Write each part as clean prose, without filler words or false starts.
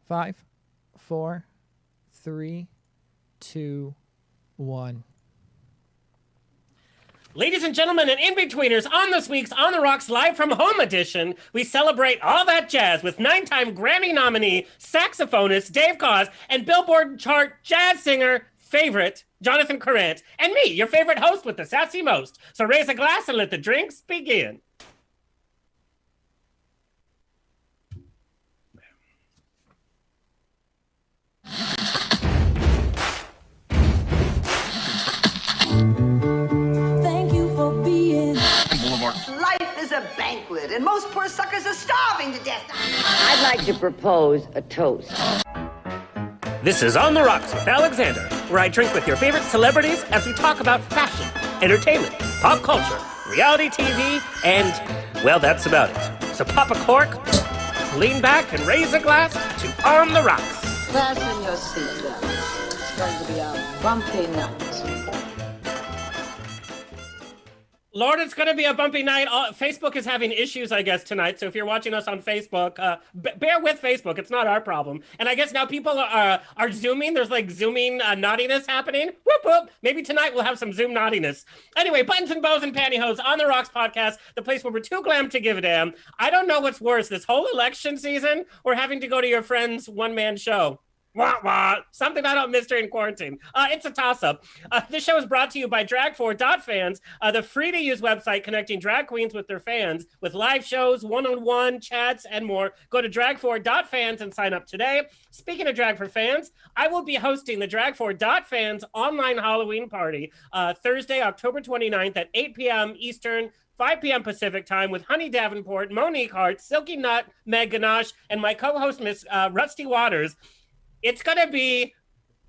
5, 4, 3, 2, 1. Ladies and gentlemen and in-betweeners, on this week's On the Rocks Live from Home edition, we celebrate all that jazz with 9-time Grammy nominee, saxophonist Dave Koz, and Billboard Chart Jazz singer favorite Jonathan Karrant, and me, your favorite host with the sassy most. So raise a glass and let the drinks begin. Life is a banquet, and most poor suckers are starving to death. I'd like to propose a toast. This is On the Rocks with Alexander, where I drink with your favorite celebrities as we talk about fashion, entertainment, pop culture, reality TV, and, well, that's about it. So pop a cork, lean back, and raise a glass to On the Rocks. Fasten your seatbelts. It's going to be a bumpy night. Lord, it's going to be a bumpy night. Facebook is having issues, I guess, tonight. So if you're watching us on Facebook, bear with Facebook. It's not our problem. And I guess now people are Zooming. There's like Zooming naughtiness happening. Whoop, whoop. Maybe tonight we'll have some Zoom naughtiness. Anyway, buttons and bows and pantyhose on the Rocks podcast, the place where we're too glam to give a damn. I don't know what's worse, this whole election season or having to go to your friend's one-man show. Wah, wah. Something I don't miss during quarantine. It's a toss-up. This show is brought to you by Drag4.fans, the free-to-use website connecting drag queens with their fans, with live shows, one-on-one chats, and more. Go to Drag4.fans and sign up today. Speaking of Drag for Fans, I will be hosting the Drag4.fans online Halloween party Thursday, October 29th at 8 p.m. Eastern, 5 p.m. Pacific time with Honey Davenport, Monique Hart, Silky Nut, Meg Ganache, and my co-host, Miss Rusty Waters. It's gonna be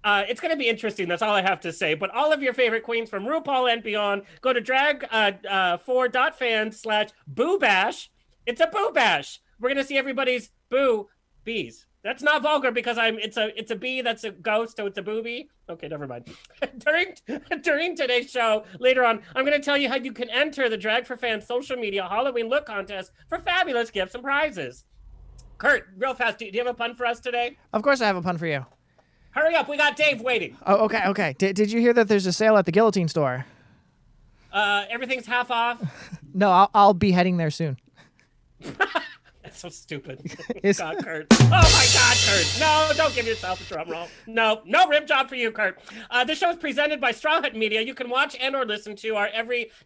interesting. That's all I have to say. But all of your favorite queens from RuPaul and beyond, go to drag4.fans/boo bash. It's a boo bash. We're gonna see everybody's boo bees. That's not vulgar because it's a bee that's a ghost, so it's a booby. Okay, never mind. During today's show, later on, I'm going to tell you how you can enter the Drag for Fans social media Halloween look contest for fabulous gifts and prizes. Kurt, real fast, do you have a pun for us today? Of course I have a pun for you. Hurry up, we got Dave waiting. Oh, okay. Did you hear that there's a sale at the Guillotine store? Everything's half off? No, I'll be heading there soon. That's so stupid. God, Kurt. Oh my God, Kurt. No, don't give yourself a drum roll. No rib job for you, Kurt. This show is presented by Straw Hut Media. You can watch and or listen to our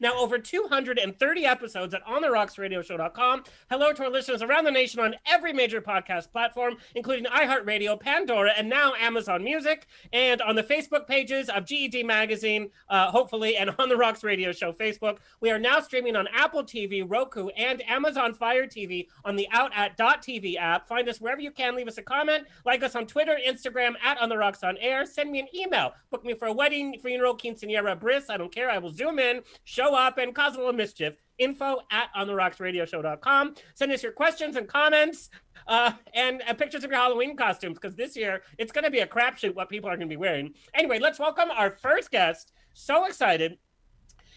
now over 230 episodes at ontherocksradioshow.com. Hello to our listeners around the nation on every major podcast platform, including iHeartRadio, Pandora, and now Amazon Music, and on the Facebook pages of GED Magazine, hopefully, and On the Rocks Radio Show Facebook. We are now streaming on Apple TV, Roku, and Amazon Fire TV on the Out at .tv app. Find us wherever you can. Leave us a comment. Like us on Twitter, Instagram, at On The Rocks On Air. Send me an email. Book me for a wedding, funeral, quinceañera, bris. I don't care. I will zoom in, show up, and cause a little mischief. Info at ontherocksradioshow.com. Send us your questions and comments and pictures of your Halloween costumes, because this year it's going to be a crapshoot what people are going to be wearing. Anyway, let's welcome our first guest. So excited.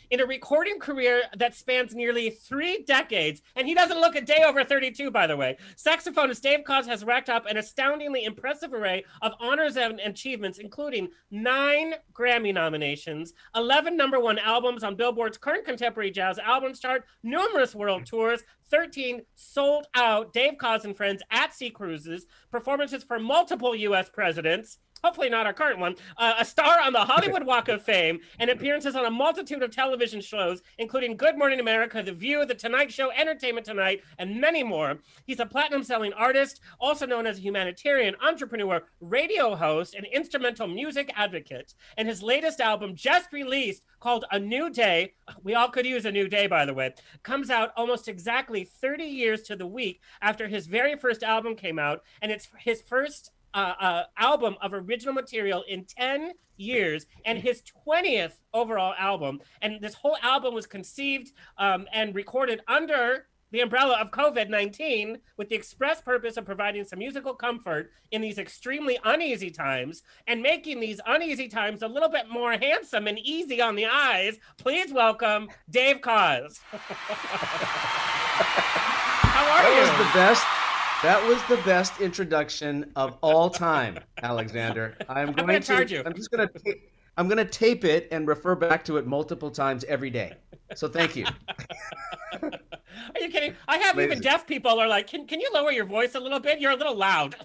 In a recording career that spans nearly 3 decades, and he doesn't look a day over 32, by the way. Saxophonist Dave Koz has racked up an astoundingly impressive array of honors and achievements, including 9 Grammy nominations, 11 #1 albums on Billboard's current contemporary jazz albums chart, numerous world tours, 13 sold-out Dave Koz and Friends at Sea Cruises, performances for multiple U.S. presidents, hopefully not our current one, a star on the Hollywood Walk of Fame, and appearances on a multitude of television shows, including Good Morning America, The View, The Tonight Show, Entertainment Tonight, and many more. He's a platinum-selling artist, also known as a humanitarian, entrepreneur, radio host, and instrumental music advocate. And his latest album, just released, called A New Day, we all could use a new day, by the way, comes out almost exactly 30 years to the week after his very first album came out, and it's his first album of original material in 10 years and his 20th overall album. And this whole album was conceived and recorded under the umbrella of COVID-19 with the express purpose of providing some musical comfort in these extremely uneasy times and making these uneasy times a little bit more handsome and easy on the eyes. Please welcome Dave Koz. How are you? That was the best That was the best introduction of all time, Alexander. I'm going to charge you. I'm going to tape it and refer back to it multiple times every day. So thank you. Are you kidding? I have even deaf people are like, can you lower your voice a little bit? You're a little loud.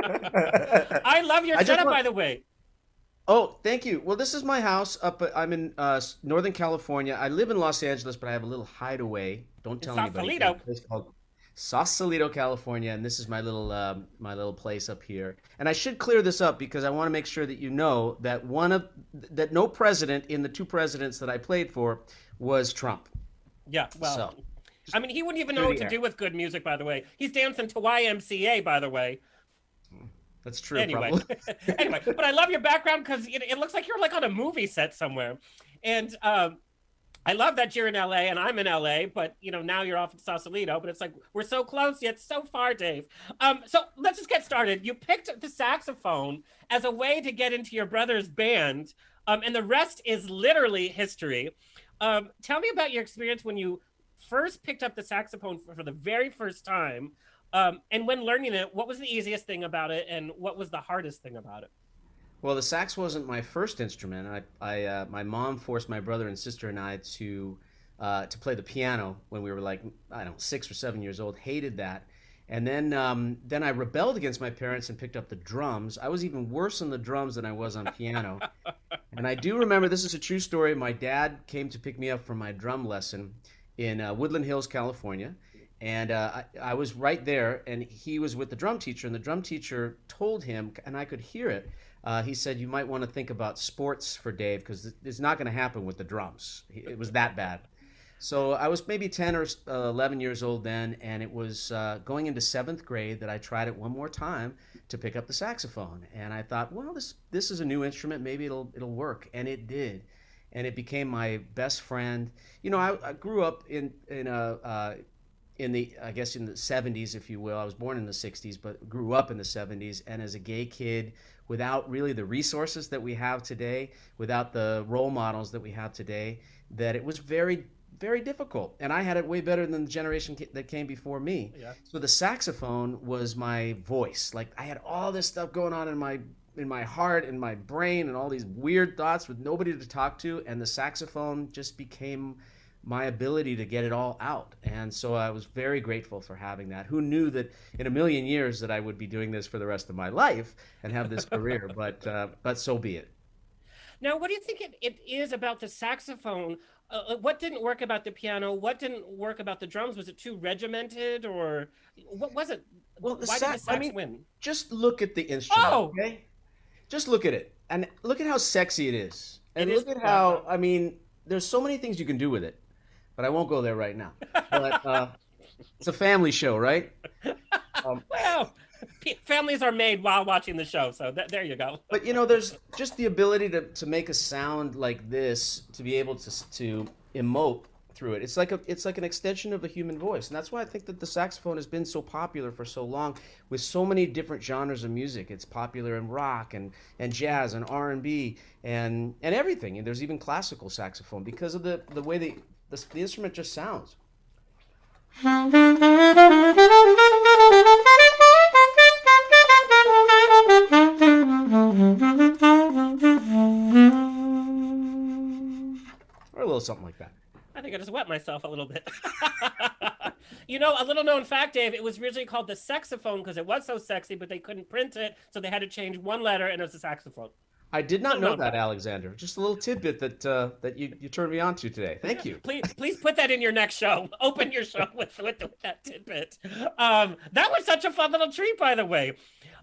I love your setup, by the way. Oh, thank you. Well, this is my house I'm in Northern California. I live in Los Angeles, but I have a little hideaway. Don't tell anybody. Sausalito. A place called Sausalito, California, and this is my little place up here. And I should clear this up because I want to make sure that you know that no president in the two presidents that I played for was Trump. Yeah, well, I mean, he wouldn't even know what to do with good music, by the way. He's dancing to YMCA, by the way. That's true. Anyway, anyway, but I love your background because it looks like you're like on a movie set somewhere, and I love that you're in LA and I'm in LA, but now you're off in Sausalito. But it's like we're so close yet so far, Dave. So let's just get started. You picked the saxophone as a way to get into your brother's band, and the rest is literally history. Tell me about your experience when you first picked up the saxophone for the very first time. And when learning it, what was the easiest thing about it, and what was the hardest thing about it? Well, the sax wasn't my first instrument. My mom forced my brother and sister and I to play the piano when we were like, I don't know, 6 or 7 years old. Hated that, and then I rebelled against my parents and picked up the drums. I was even worse on the drums than I was on piano. And I do remember, this is a true story. My dad came to pick me up from my drum lesson in Woodland Hills, California. And I was right there, and he was with the drum teacher, and the drum teacher told him, and I could hear it, he said, you might want to think about sports for Dave, because it's not going to happen with the drums. It was that bad. So I was maybe 10 or 11 years old then, and it was going into 7th grade that I tried it one more time to pick up the saxophone. And I thought, well, this is a new instrument, maybe it'll work. And it did. And it became my best friend. I grew up in the 70s, if you will. I was born in the 60s, but grew up in the 70s. And as a gay kid, without really the resources that we have today, without the role models that we have today, that it was very, very difficult. And I had it way better than the generation that came before me. Yeah. So the saxophone was my voice. Like, I had all this stuff going on in my heart and my brain and all these weird thoughts with nobody to talk to. And the saxophone just became my ability to get it all out. And so I was very grateful for having that. Who knew that in a million years that I would be doing this for the rest of my life and have this career, but so be it. Now, what do you think it is about the saxophone? What didn't work about the piano? What didn't work about the drums? Was it too regimented, or what was it? Well, why did the sax win? Just look at the instrument, okay? Just look at it. And look at how sexy it is. And look at how, there's so many things you can do with it. But I won't go there right now. But it's a family show, right? Well, families are made while watching the show, so there you go. But there's just the ability to make a sound like this, to be able to emote through it. It's like an extension of the human voice, and that's why I think that the saxophone has been so popular for so long, with so many different genres of music. It's popular in rock and jazz and R&B and everything. And there's even classical saxophone because of the way the instrument just sounds. Or a little something like that. I think I just wet myself a little bit. A little known fact, Dave, it was originally called the saxophone because it was so sexy, but they couldn't print it, so they had to change one letter, and it was a saxophone. I did not know that, Alexander. Just a little tidbit that you turned me on to today. Thank you. Please put that in your next show. Open your show with that tidbit. That was such a fun little treat, by the way.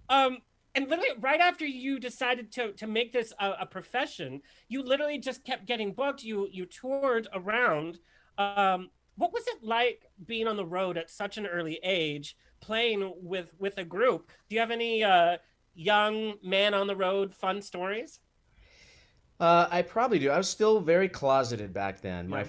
And literally right after you decided to make this a profession, you literally just kept getting booked. You toured around. What was it like being on the road at such an early age, playing with a group? Do you have any young man on the road fun stories? I probably do. I was still very closeted back then. Yeah.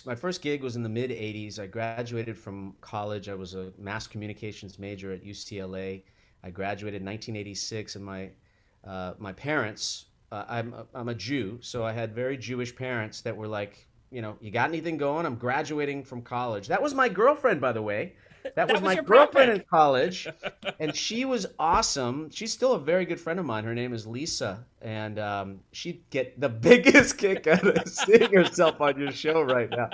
My first gig was in the mid '80s. I graduated from college. I was a mass communications major at UCLA. I graduated in 1986, and my parents. I'm a Jew, so I had very Jewish parents that were like, you got anything going? I'm graduating from college. That was my girlfriend, by the way. That was That was my your prom girlfriend in pic. college, and she was awesome. She's still a very good friend of mine. Her name is Lisa, and she'd get the biggest kick out of seeing herself on your show right now.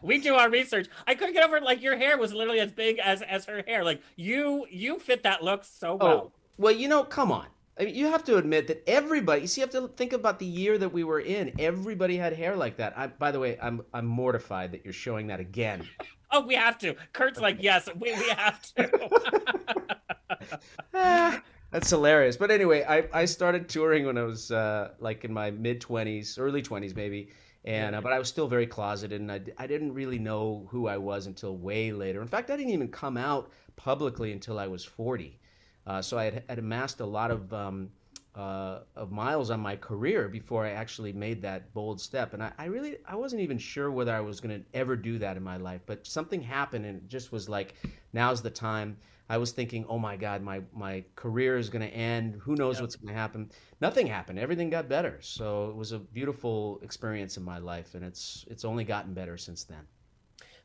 We do our research. I couldn't get over it. Like your hair was literally as big as her hair. Like you fit that look so Oh, well. well, come on. I mean, you have to admit that everybody, you see, you have to think about the year that we were in. Everybody had hair like that. By the way, I'm mortified that you're showing that again. Oh, we have to. Kurt's like, yes, we have to. Ah, that's hilarious. But anyway, I started touring when I was like in my mid 20s, early 20s maybe. And but I was still very closeted, and I didn't really know who I was until way later. In fact, I didn't even come out publicly until I was 40. So had amassed a lot of miles on my career before I actually made that bold step. And I wasn't even sure whether I was going to ever do that in my life. But something happened, and it just was like, now's the time. I was thinking, oh my God, my career is going to end. Who knows what's going to happen? Nothing happened. Everything got better. So it was a beautiful experience in my life, and it's only gotten better since then.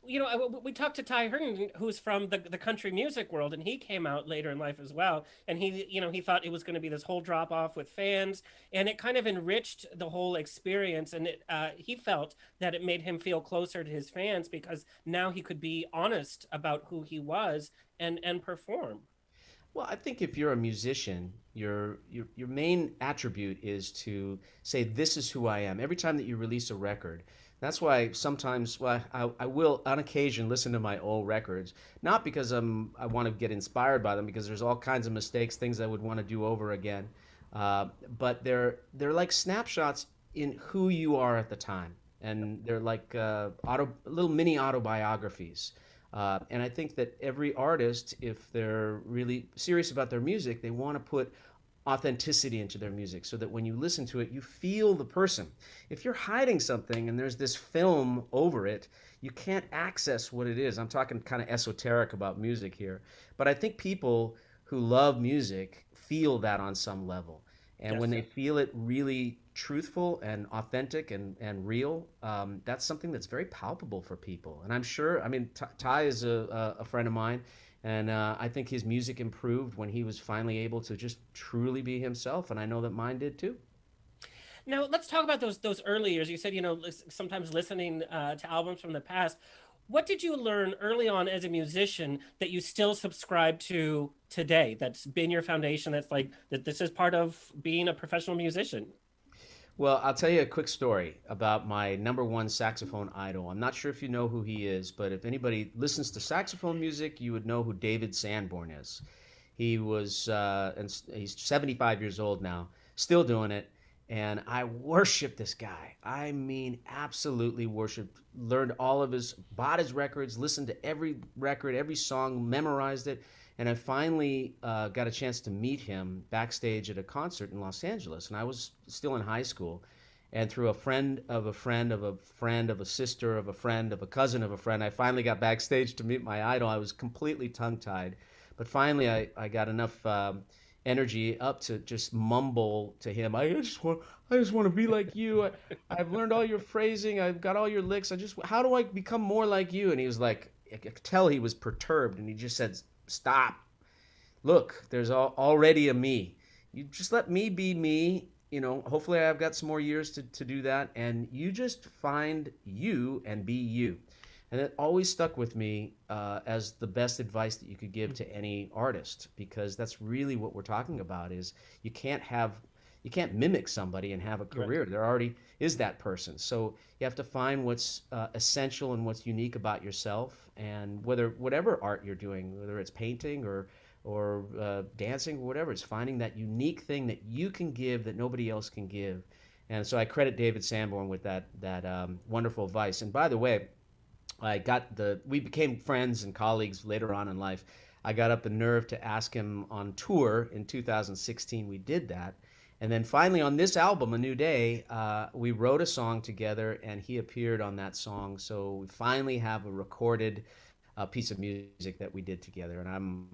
We talked to Ty Herndon, who's from the country music world, and he came out later in life as well. And he thought it was going to be this whole drop off with fans, and it kind of enriched the whole experience. And he felt that it made him feel closer to his fans because now he could be honest about who he was and perform. Well, I think if you're a musician, your main attribute is to say, "This is who I am." Every time that you release a record, that's why sometimes, well, I will on occasion listen to my old records, not because I want to get inspired by them, because there's all kinds of mistakes, things I would want to do over again, but they're like snapshots in who you are at the time, and they're like little mini autobiographies. And I think that every artist, if they're really serious about their music, they want to put authenticity into their music so that when you listen to it, you feel the person. If you're hiding something and there's this film over it, you can't access what it is. I'm talking kind of esoteric about music here. But I think people who love music feel that on some level. And when they feel it really truthful and authentic and real, that's something that's very palpable for people. And I'm sure, I mean, Ty is a friend of mine, and I think his music improved when he was finally able to just truly be himself, and I know that mine did too. Now let's talk about those early years. You said sometimes listening to albums from the past. What did you learn early on as a musician that you still subscribe to today? That's been your foundation. That's like that. This is part of being a professional musician. Well, I'll tell you a quick story about my number one saxophone idol. I'm not sure if you know who he is, but if anybody listens to saxophone music, you would know who David Sanborn is. He was, and he's 75 years old now, still doing it. And I worship this guy. I mean, absolutely worshiped. Learned bought his records, listened to every record, every song, memorized it. And I finally got a chance to meet him backstage at a concert in Los Angeles. And I was still in high school. And through a friend of a friend of a friend of a sister of a friend of a cousin of a friend, I finally got backstage to meet my idol. I was completely tongue-tied. But finally, I got enough energy up to just mumble to him, I just want to be like you. I've learned all your phrasing. I've got all your licks. How do I become more like you? And he was like, I could tell he was perturbed. And he just said, stop. Look, there's already a me. You just let me be me. Hopefully I've got some more years to do that. And you just find you and be you. And it always stuck with me as the best advice that you could give to any artist, because that's really what we're talking about. Is you can't mimic somebody and have a career. Right. There already is that person. So you have to find what's essential and what's unique about yourself. And whatever art you're doing, whether it's painting or dancing or whatever, it's finding that unique thing that you can give that nobody else can give. And so I credit David Sanborn with that wonderful advice. And by the way, we became friends and colleagues later on in life. I got up the nerve to ask him on tour in 2016. We did that. And then finally on this album, A New Day, we wrote a song together and he appeared on that song. So we finally have a recorded piece of music that we did together. And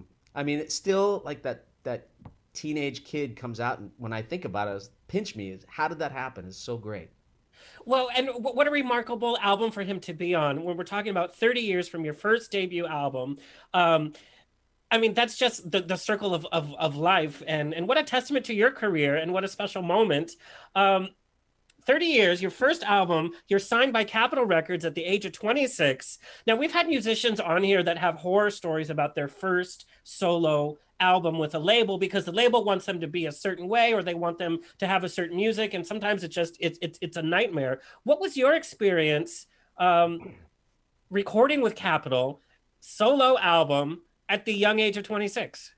it's still like that teenage kid comes out, and when I think about it, pinch me. How did that happen? It's so great. Well, and what a remarkable album for him to be on. When we're talking about 30 years from your first debut album, um, I mean, that's just the circle of life, and what a testament to your career, and what a special moment. Um, 30 years, your first album, you're signed by Capitol Records at the age of 26. Now, we've had musicians on here that have horror stories about their first solo album with a label, because the label wants them to be a certain way, or they want them to have a certain music, and sometimes it's a nightmare. What was your experience recording with Capitol, solo album at the young age of 26?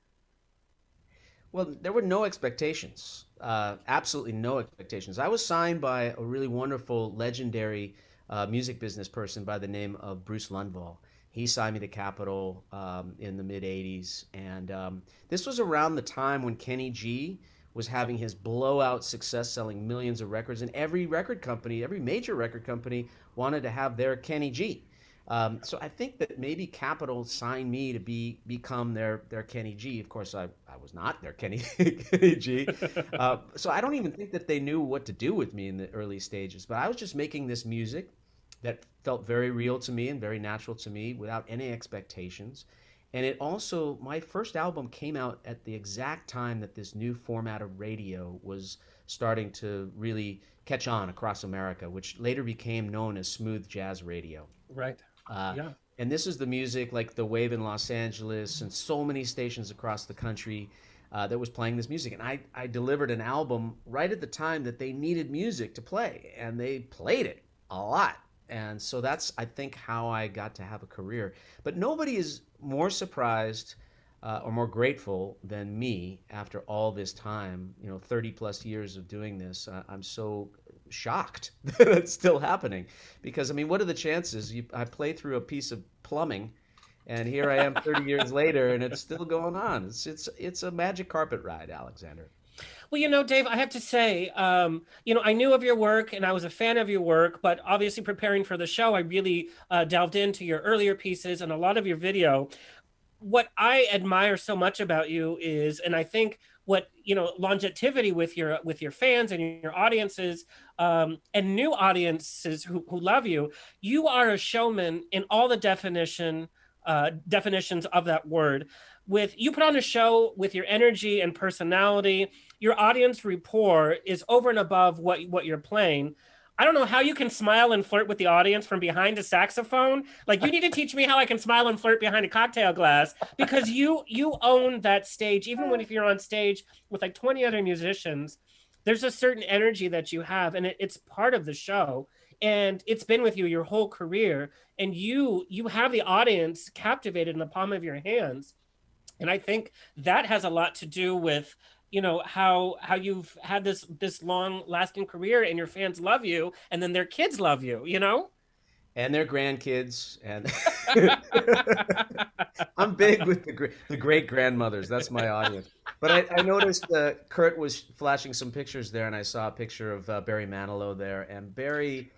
Well, there were no expectations, absolutely no expectations. I was signed by a really wonderful, legendary music business person by the name of Bruce Lundvall. He signed me to Capitol in the mid 80s. And this was around the time when Kenny G was having his blowout success, selling millions of records. And every record company, every major record company wanted to have their Kenny G. So I think that maybe Capitol signed me to become their Kenny G. Of course, I was not their Kenny G. So I don't even think that they knew what to do with me in the early stages. But I was just making this music that felt very real to me and very natural to me without any expectations. And it also, my first album came out at the exact time that this new format of radio was starting to really catch on across America, which later became known as smooth jazz radio. Right. Yeah. And this is the music like The Wave in Los Angeles and so many stations across the country that was playing this music. And I delivered an album right at the time that they needed music to play, and they played it a lot. And so that's, I think, how I got to have a career. But nobody is more surprised or more grateful than me after all this time, 30 plus years of doing this. I'm so shocked that it's still happening, because I mean, what are the chances? I play through a piece of plumbing, and here I am 30 years later, and it's still going on. It's a magic carpet ride, Alexander. Well, Dave, I have to say, I knew of your work and I was a fan of your work, but obviously preparing for the show, I really delved into your earlier pieces and a lot of your video. What I admire so much about you is, and I think what, longevity with your fans and your audiences, and new audiences who love you, you are a showman in all the definitions of that word. You put on a show with your energy and personality. Your audience rapport is over and above what you're playing. I don't know how you can smile and flirt with the audience from behind a saxophone. Like, you need to teach me how I can smile and flirt behind a cocktail glass, because you own that stage. Even if you're on stage with like 20 other musicians, there's a certain energy that you have, and it's part of the show. And it's been with you your whole career, and you have the audience captivated in the palm of your hands. And I think that has a lot to do with, how you've had this long lasting career, and your fans love you, and then their kids love you, and their grandkids. And I'm big with the great grandmothers. That's my audience. But I noticed Kurt was flashing some pictures there, and I saw a picture of Barry Manilow there. And Barry,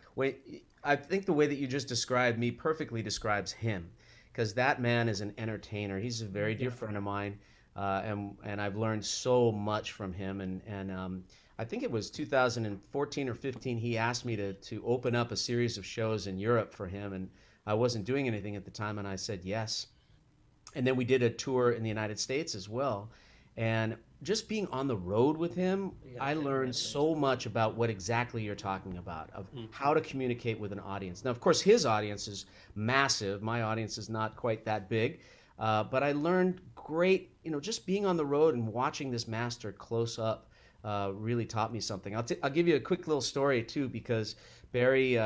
I think the way that you just described me perfectly describes him, because that man is an entertainer. He's a very dear friend of mine. And I've learned so much from him. And I think it was 2014 or 15, he asked me to open up a series of shows in Europe for him. And I wasn't doing anything at the time, and I said yes. And then we did a tour in the United States as well. And just being on the road with him, I learned so much about what exactly you're talking about, of how to communicate with an audience. Now, of course, his audience is massive. My audience is not quite that big. But I learned great, just being on the road and watching this master close up really taught me something. I'll give you a quick little story too, because Barry,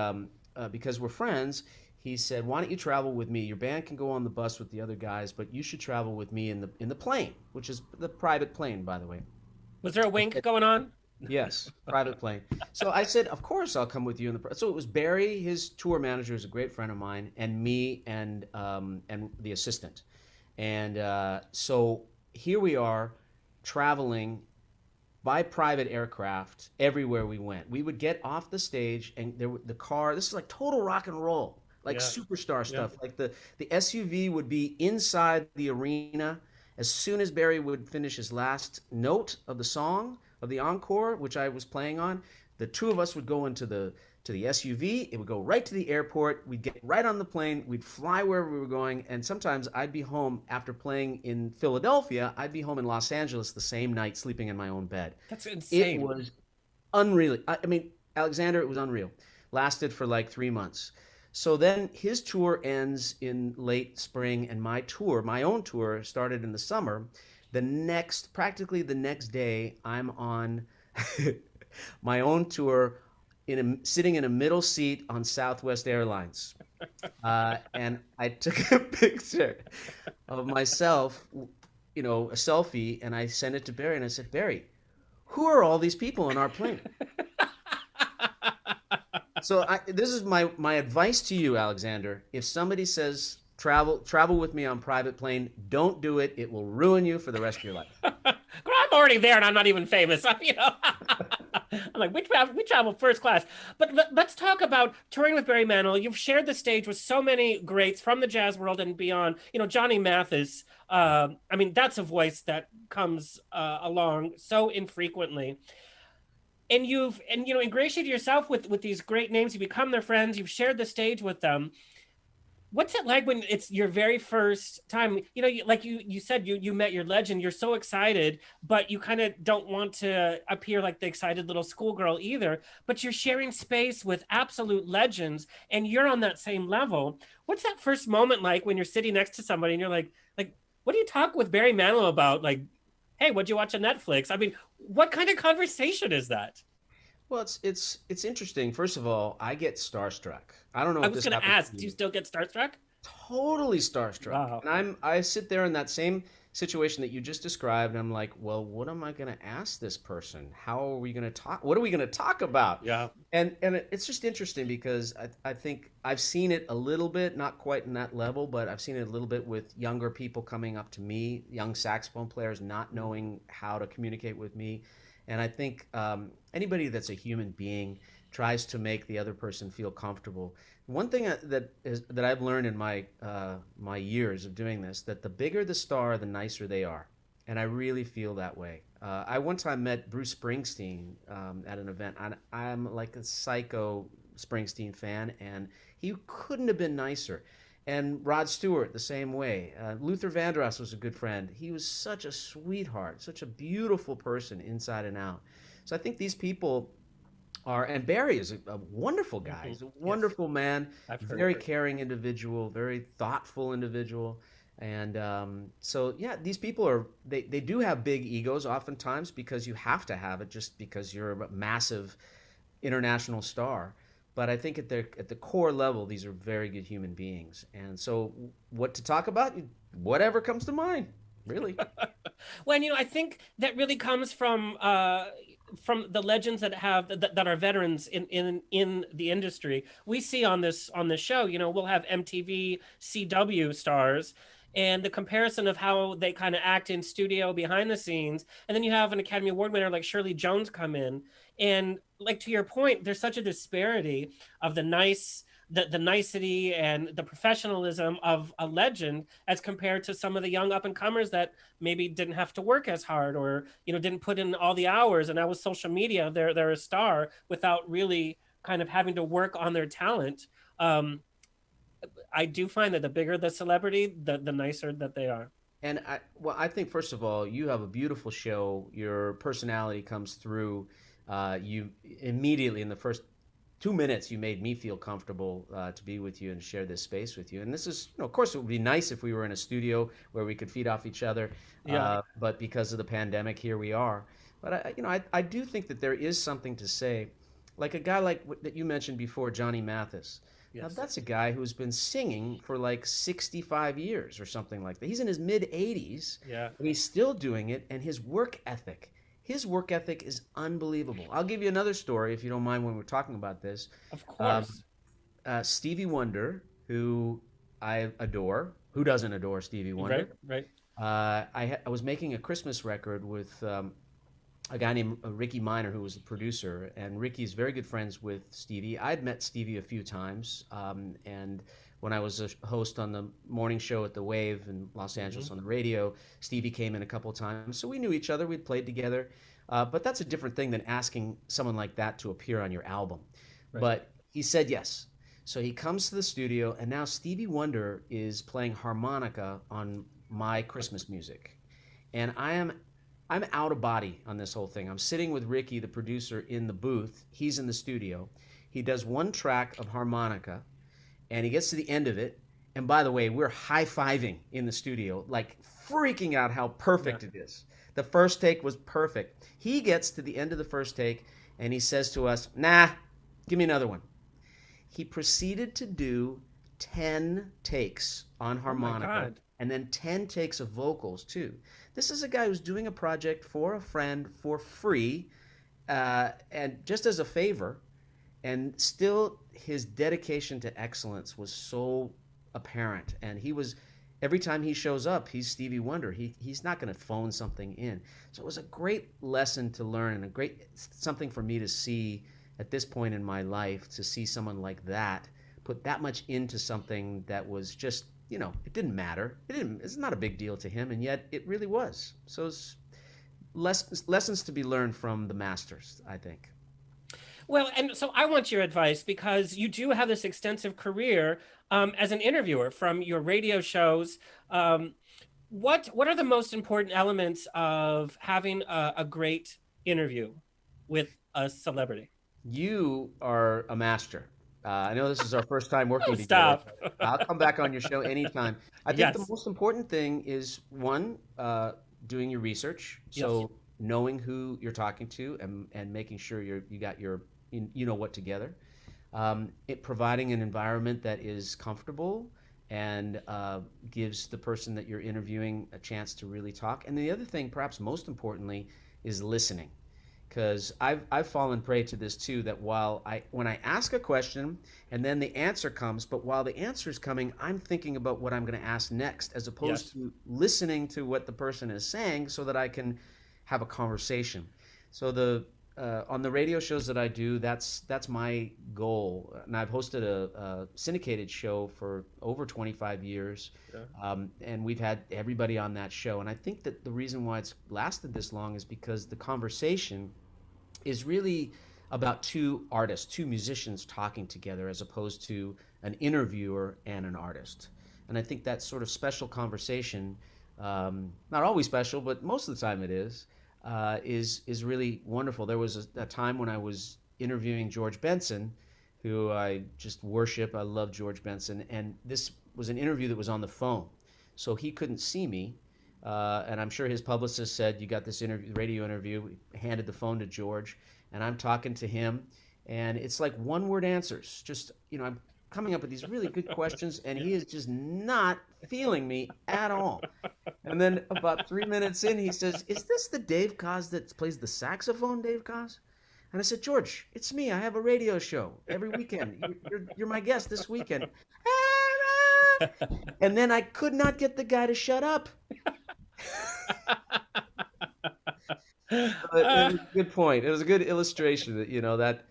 because we're friends, he said, "Why don't you travel with me? Your band can go on the bus with the other guys, but you should travel with me in the plane," which is the private plane, by the way. Was there a wink going on? Yes, private plane. So I said, "Of course, I'll come with you." So it was Barry, his tour manager, is a great friend of mine, and me, and the assistant. And so here we are traveling by private aircraft everywhere we went. We would get off the stage, and the car, this is like total rock and roll, like superstar stuff. Like the SUV would be inside the arena. As soon as Barry would finish his last note of the song, of the encore, which I was playing on, the two of us would go into the to the SUV. It would go right to the airport. We'd get right on the plane. We'd fly wherever we were going. And sometimes I'd be home after playing in Philadelphia. I'd be home in Los Angeles the same night, sleeping in my own bed. That's insane. It was unreal. I mean, Alexander, it was unreal. Lasted for like 3 months. So then his tour ends in late spring, and my own tour, started in the summer. Practically the next day, I'm on my own tour, sitting in a middle seat on Southwest Airlines. And I took a picture of myself, a selfie, and I sent it to Barry, and I said, Barry, who are all these people on our plane? So this is my advice to you, Alexander. If somebody says travel with me on private plane, don't do it. It will ruin you for the rest of your life. I'm already there, and I'm not even famous. I'm like, we travel first class. But let's talk about touring with Barry Manilow. You've shared the stage with so many greats from the jazz world and beyond. Johnny Mathis. That's a voice that comes along so infrequently. And you've ingratiated yourself with these great names. You become their friends. You've shared the stage with them. What's it like when it's your very first time? Like you said, you met your legend. You're so excited, but you kind of don't want to appear like the excited little schoolgirl either. But you're sharing space with absolute legends, and you're on that same level. What's that first moment like when you're sitting next to somebody and you're like, what do you talk with Barry Manilow about? Like, hey, what'd you watch on Netflix? I mean, what kind of conversation is that? Well, it's interesting. First of all, I get starstruck. I don't know. I was going to ask, do you still get starstruck? Totally starstruck. Wow. And I sit there in that same situation that you just described, and I'm like, well, what am I going to ask this person? How are we going to talk? What are we going to talk about? Yeah. And it's just interesting because I think I've seen it a little bit, not quite in that level, but I've seen it a little bit with younger people coming up to me, young saxophone players not knowing how to communicate with me. And I think anybody that's a human being tries to make the other person feel comfortable. One thing that I've learned in my years of doing this, that the bigger the star, the nicer they are. And I really feel that way. I one time met Bruce Springsteen at an event. I'm like a psycho Springsteen fan, and he couldn't have been nicer. And Rod Stewart, the same way. Luther Vandross was a good friend. He was such a sweetheart, such a beautiful person inside and out. So I think these people are, and Barry is a wonderful guy. He's a wonderful man, very caring individual, very thoughtful individual. And so, yeah, these people they do have big egos oftentimes, because you have to have it just because you're a massive international star. But I think at the core level, these are very good human beings. And so what to talk about? Whatever comes to mind, really. Well, I think that really comes from the legends that are veterans in the industry. We see on this show, we'll have MTV, CW stars, and the comparison of how they kind of act in studio behind the scenes. And then you have an Academy Award winner like Shirley Jones come in. And like, to your point, there's such a disparity of the nicety and the professionalism of a legend as compared to some of the young up and comers that maybe didn't have to work as hard, or, didn't put in all the hours. And now with social media, they're a star without really kind of having to work on their talent. I do find that the bigger the celebrity, the nicer that they are. And I think, first of all, you have a beautiful show. Your personality comes through. You immediately, in the first 2 minutes, you made me feel comfortable to be with you and share this space with you. And this is, of course, it would be nice if we were in a studio where we could feed off each other. Yeah. But because of the pandemic, here we are. But I do think that there is something to say, like a guy that you mentioned before, Johnny Mathis. Yes. Now, that's a guy who's been singing for like 65 years or something like that. He's in his mid-80s. Yeah. And he's still doing it, and his work ethic is unbelievable. I'll give you another story, if you don't mind, when we're talking about this. Of course. Stevie Wonder, who I adore. Who doesn't adore Stevie Wonder? Right. I was making a Christmas record with a guy named Ricky Minor, who was the producer, and Ricky's very good friends with Stevie. I'd met Stevie a few times, and when I was a host on the morning show at the Wave in Los Angeles on the radio, Stevie came in a couple of times, so we knew each other. We'd played together, but that's a different thing than asking someone like that to appear on your album. But he said yes. So he comes to the studio, and now Stevie Wonder is playing harmonica on my Christmas music. And I'm out of body on this whole thing. I'm sitting with Ricky, the producer, in the booth. He's in the studio. He does one track of harmonica, and he gets to the end of it. And by the way, we're high-fiving in the studio, like freaking out how perfect it is. The first take was perfect. He gets to the end of the first take, and he says to us, "Nah, give me another one." He proceeded to do 10 takes on harmonica, and then 10 takes of vocals, too. This is a guy who's doing a project for a friend for free, and just as a favor, and still his dedication to excellence was so apparent. And he was, every time he shows up, he's Stevie Wonder. He's not going to phone something in. So it was a great lesson to learn, and a great something for me to see at this point in my life, to see someone like that put that much into something that was just, it didn't matter. It's not a big deal to him, and yet it really was. So it's lessons to be learned from the masters, I think. Well, and so I want your advice, because you do have this extensive career as an interviewer, from your radio shows. What are the most important elements of having a great interview with a celebrity? You are a master. I know this is our first time working together. Stop. I'll come back on your show anytime. I think the most important thing is, one, doing your research. So knowing who you're talking to, and making sure you got your, what together. Providing an environment that is comfortable and gives the person that you're interviewing a chance to really talk. And the other thing, perhaps most importantly, is listening. Because I've fallen prey to this too, that when I ask a question and then the answer comes, but while the answer is coming, I'm thinking about what I'm going to ask next, as opposed to listening to what the person is saying, so that I can have a conversation. So on the radio shows that I do, that's my goal. And I've hosted a syndicated show for over 25 years, and we've had everybody on that show. And I think that the reason why it's lasted this long is because the conversation is really about two artists, two musicians talking together, as opposed to an interviewer and an artist. And I think that sort of special conversation, not always special, but most of the time it is really wonderful. There was a time when I was interviewing George Benson, who I just worship. I love George Benson. And this was an interview that was on the phone. So he couldn't see me. And I'm sure his publicist said, "You got this radio interview." We handed the phone to George, and I'm talking to him. And it's like one-word answers. Just, I'm coming up with these really good questions, and he is just not feeling me at all. And then about 3 minutes in, he says, "Is this the Dave Koz that plays the saxophone, Dave Koz?" And I said, "George, it's me. I have a radio show every weekend. You're my guest this weekend." And then I could not get the guy to shut up. It was a good point. It was a good illustration that, that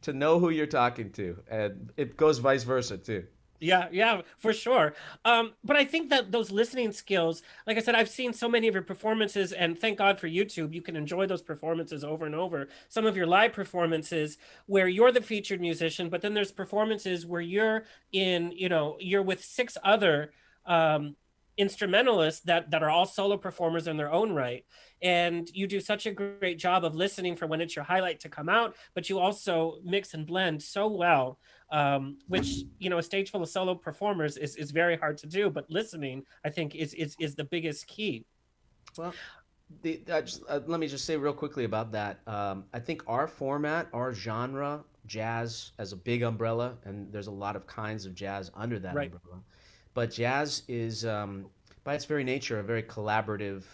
to know who you're talking to, and it goes vice versa too. Yeah, for sure. But I think that those listening skills, like I said, I've seen so many of your performances, and thank God for YouTube. You can enjoy those performances over and over. Some of your live performances where you're the featured musician, but then there's performances where you're you're with 6 other instrumentalists that are all solo performers in their own right. And you do such a great job of listening for when it's your highlight to come out, but you also mix and blend so well, which, a stage full of solo performers is very hard to do, but listening, I think, is the biggest key. Well, let me just say real quickly about that. I think our format, our genre, jazz as a big umbrella, and there's a lot of kinds of jazz under that umbrella, but jazz is, by its very nature, a very collaborative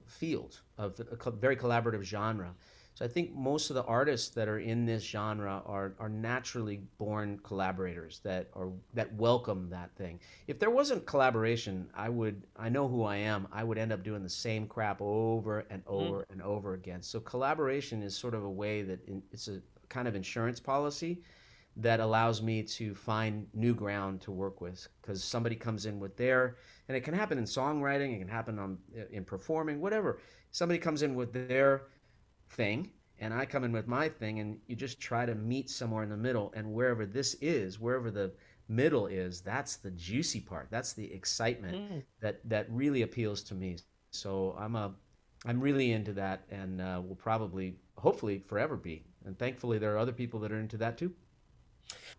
field, of a very collaborative genre. So I think most of the artists that are in this genre are naturally born collaborators that welcome that thing. If there wasn't collaboration, I know who I am. I would end up doing the same crap over and over and over again. So collaboration is sort of a way that it's a kind of insurance policy that allows me to find new ground to work with, because somebody comes in with and it can happen in songwriting, it can happen in performing, whatever. Somebody comes in with their thing, and I come in with my thing, and you just try to meet somewhere in the middle. And wherever this is, wherever the middle is, that's the juicy part. That's the excitement that really appeals to me. So I'm really into that, and will probably, hopefully, forever be. And thankfully, there are other people that are into that too.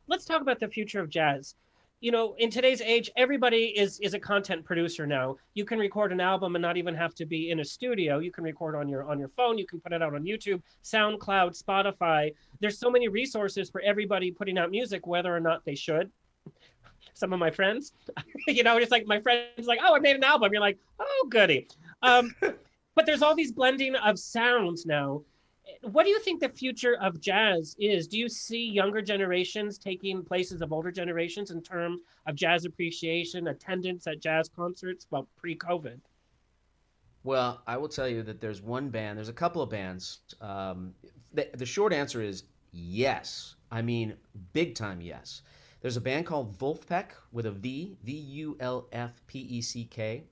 Let's talk about the future of jazz. You know, in today's age, everybody is a content producer now. You can record an album and not even have to be in a studio. You can record on your phone. You can put it out on YouTube, SoundCloud, Spotify. There's so many resources for everybody putting out music, whether or not they should. Some of my friends, you know, it's like my friend's like, oh, I made an album. You're like, oh, goody. But there's all these blending of sounds now. What do you think the future of jazz is? Do you see younger generations taking places of older generations in terms of jazz appreciation, attendance at jazz concerts, well, pre-COVID? Well, I will tell you that there's one band, there's a couple of bands. The short answer is yes. I mean, big time yes. There's a band called Vulfpeck with a V, Vulfpeck.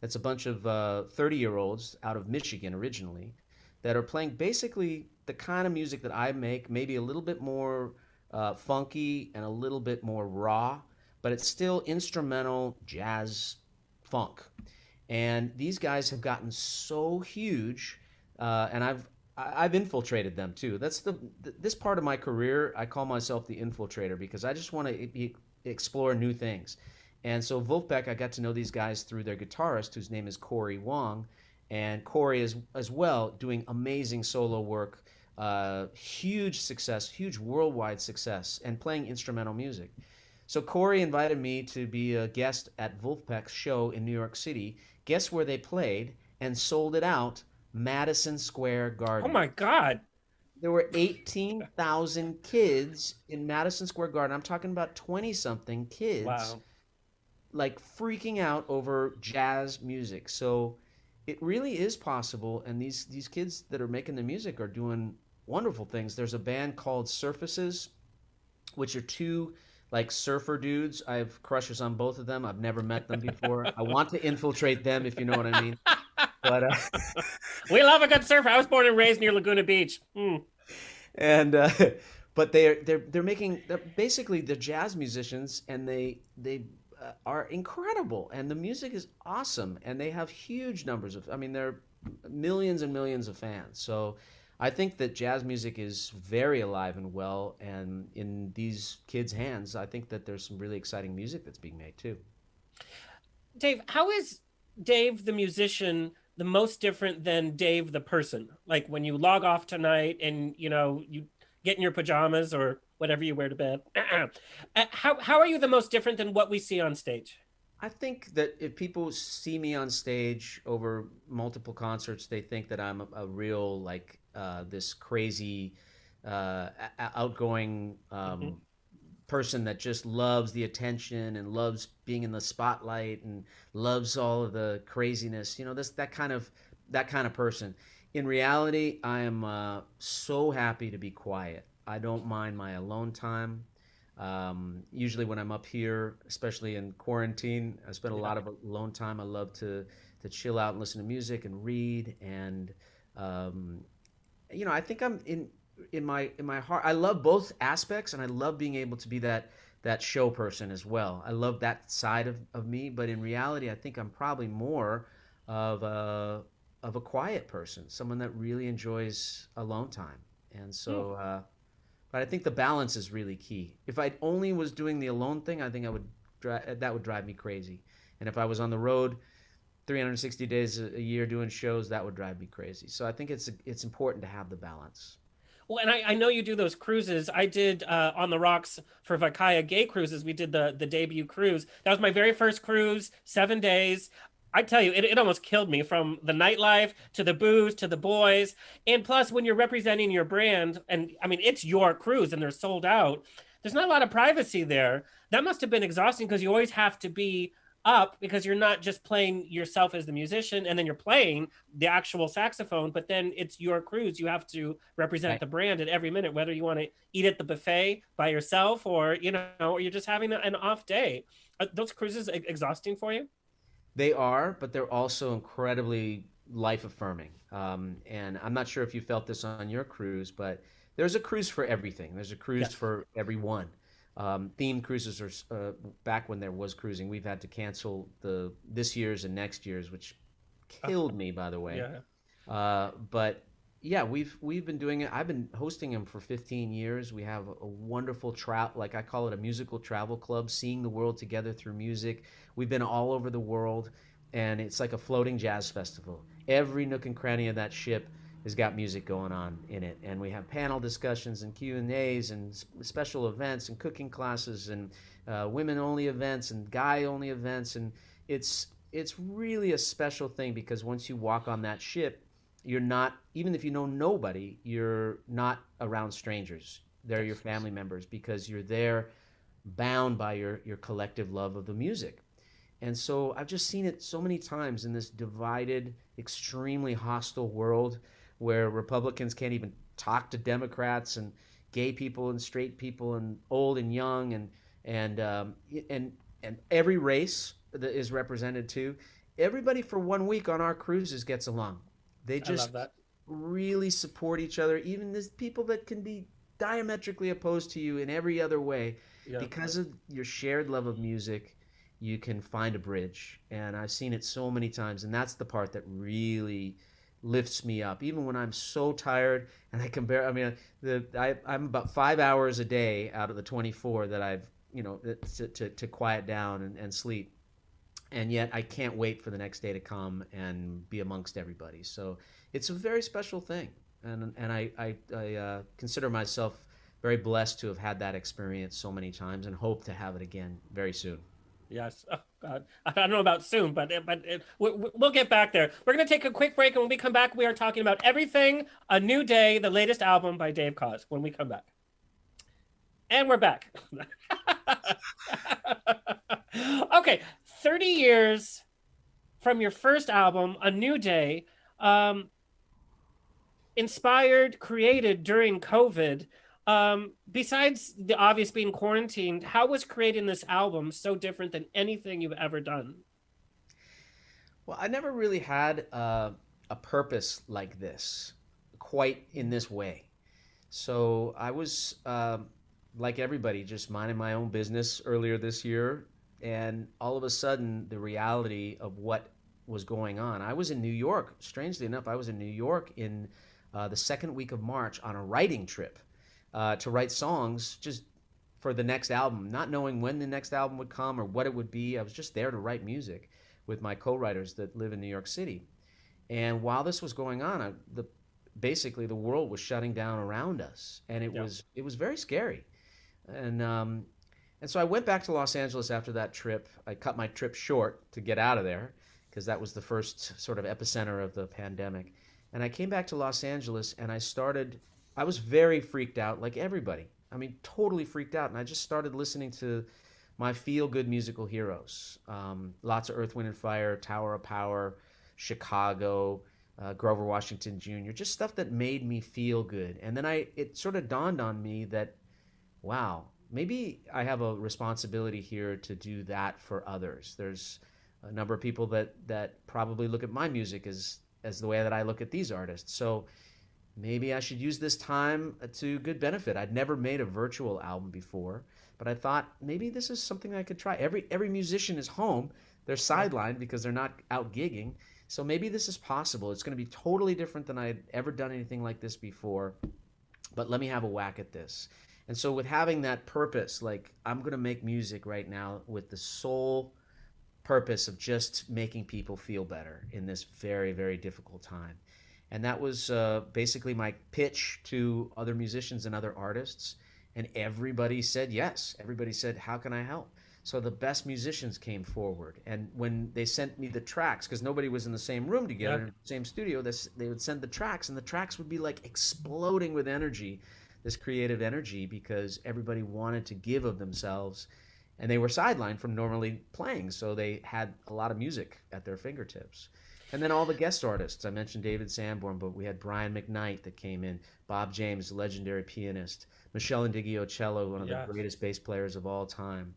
That's a bunch of 30-year-olds out of Michigan originally that are playing basically the kind of music that I make, maybe a little bit more funky and a little bit more raw, but it's still instrumental jazz funk. And these guys have gotten so huge, and I've infiltrated them too. That's this part of my career. I call myself the infiltrator because I just want to explore new things. And so Vulfpeck, I got to know these guys through their guitarist, whose name is Corey Wong. And Corey is as well doing amazing solo work, huge success, huge worldwide success, and playing instrumental music. So Corey invited me to be a guest at Vulfpeck's show in New York City. Guess where they played and sold it out? Madison Square Garden. Oh my God. There were 18,000 kids in Madison Square Garden. I'm talking about 20-something kids. Wow. Like freaking out over jazz music. So it really is possible, and these kids that are making the music are doing wonderful things. There's a band called Surfaces, which are two like surfer dudes. I have crushes on both of them. I've never met them before. I want to infiltrate them, if you know what I mean. But we love a good surfer. I was born and raised near Laguna Beach. And but they're making basically they're jazz musicians, and they are incredible, and the music is awesome, and they have huge numbers of, I mean, they're millions and millions of fans. So I think that jazz music is very alive and well, and in these kids' hands, I think that there's some really exciting music that's being made too. Dave, how is Dave the musician the most different than Dave the person? Like when you log off tonight and, you know, you get in your pajamas or whatever you wear to bed. How are you the most different than what we see on stage? I think that if people see me on stage over multiple concerts, they think that I'm a real, like, this crazy, outgoing person that just loves the attention and loves being in the spotlight and loves all of the craziness. You know, that kind of person. In reality, I am so happy to be quiet. I don't mind my alone time. Usually when I'm up here, especially in quarantine, I spend a lot of alone time. I love to chill out and listen to music and read. And, you know, I think I'm in my heart. I love both aspects, and I love being able to be that show person as well. I love that side of me. But in reality, I think I'm probably more of a quiet person, someone that really enjoys alone time. And so, but I think the balance is really key. If I only was doing the alone thing, I think that would drive me crazy. And if I was on the road 360 days a year doing shows, that would drive me crazy. So I think it's important to have the balance. Well, and I know you do those cruises. I did On the Rocks for Vakaya Gay Cruises. We did the debut cruise. That was my very first cruise, 7 days. I tell you, it almost killed me, from the nightlife to the booze to the boys. And plus, when you're representing your brand, and I mean, it's your cruise and they're sold out, there's not a lot of privacy there. That must have been exhausting because you always have to be up, because you're not just playing yourself as the musician and then you're playing the actual saxophone, but then it's your cruise. You have to represent the brand at every minute, whether you want to eat at the buffet by yourself or, you know, or you're just having an off day. Are those cruises exhausting for you? They are, but they're also incredibly life affirming. And I'm not sure if you felt this on your cruise, but there's a cruise for everything. There's a cruise Yes. for everyone. Themed cruises are back when there was cruising. We've had to cancel this year's and next year's, which killed me, by the way. Yeah. But yeah, we've been doing it. I've been hosting them for 15 years. We have a wonderful like I call it a musical travel club, seeing the world together through music. We've been all over the world, and it's like a floating jazz festival. Every nook and cranny of that ship has got music going on in it, and we have panel discussions and Q&As and special events and cooking classes and women-only events and guy-only events, and it's really a special thing because once you walk on that ship, you're not, even if you know nobody, you're not around strangers. They're your family members because you're there bound by your collective love of the music. And so I've just seen it so many times in this divided, extremely hostile world where Republicans can't even talk to Democrats, and gay people and straight people and old and young and every race that is represented too. Everybody for 1 week on our cruises gets along. They I just love that. really support each other. Even there's people that can be diametrically opposed to you in every other way. Yeah. Because of your shared love of music, you can find a bridge. And I've seen it so many times, and that's the part that really lifts me up. Even when I'm so tired and I can bear, I mean, I'm about 5 hours a day out of the 24 that I've, to quiet down and sleep. And yet I can't wait for the next day to come and be amongst everybody. So it's a very special thing. And I consider myself very blessed to have had that experience so many times and hope to have it again very soon. Yes. Oh, God. I don't know about soon, but we'll get back there. We're going to take a quick break, and when we come back, we are talking about Everything, A New Day, the latest album by Dave Koz, when we come back. And we're back. Okay, 30 years from your first album, A New Day, inspired, created during COVID. Besides the obvious being quarantined, how was creating this album so different than anything you've ever done? Well, I never really had a purpose like this, quite in this way. So I was, like everybody, just minding my own business earlier this year. And all of a sudden, the reality of what was going on. I was in New York. Strangely enough, I was in New York in the second week of March on a writing trip to write songs just for the next album, not knowing when the next album would come or what it would be. I was just there to write music with my co-writers that live in New York City. And while this was going on, basically the world was shutting down around us, and it was very scary. And so I went back to Los Angeles after that trip. I cut my trip short to get out of there because that was the first sort of epicenter of the pandemic. And I came back to Los Angeles, and I was very freaked out, like everybody. I mean, totally freaked out. And I just started listening to my feel-good musical heroes. Lots of Earth, Wind and Fire, Tower of Power, Chicago, Grover Washington Jr., just stuff that made me feel good. And then it sort of dawned on me that, wow, maybe I have a responsibility here to do that for others. There's a number of people that probably look at my music as the way that I look at these artists. So maybe I should use this time to good benefit. I'd never made a virtual album before, but I thought maybe this is something I could try. Every musician is home. They're sidelined because they're not out gigging. So maybe this is possible. It's going to be totally different than I'd ever done anything like this before, but let me have a whack at this. And so with having that purpose, like I'm going to make music right now with the sole purpose of just making people feel better in this very, very difficult time. And that was basically my pitch to other musicians and other artists. And everybody said yes. Everybody said, how can I help? So the best musicians came forward. And when they sent me the tracks, because nobody was in the same room together, in the same studio, they would send the tracks, and the tracks would be like exploding with energy, this creative energy, because everybody wanted to give of themselves. And they were sidelined from normally playing, so they had a lot of music at their fingertips. And then all the guest artists. I mentioned David Sanborn, but we had Brian McKnight that came in, Bob James, legendary pianist, Michelle Indigio-Cello, one of the greatest bass players of all time,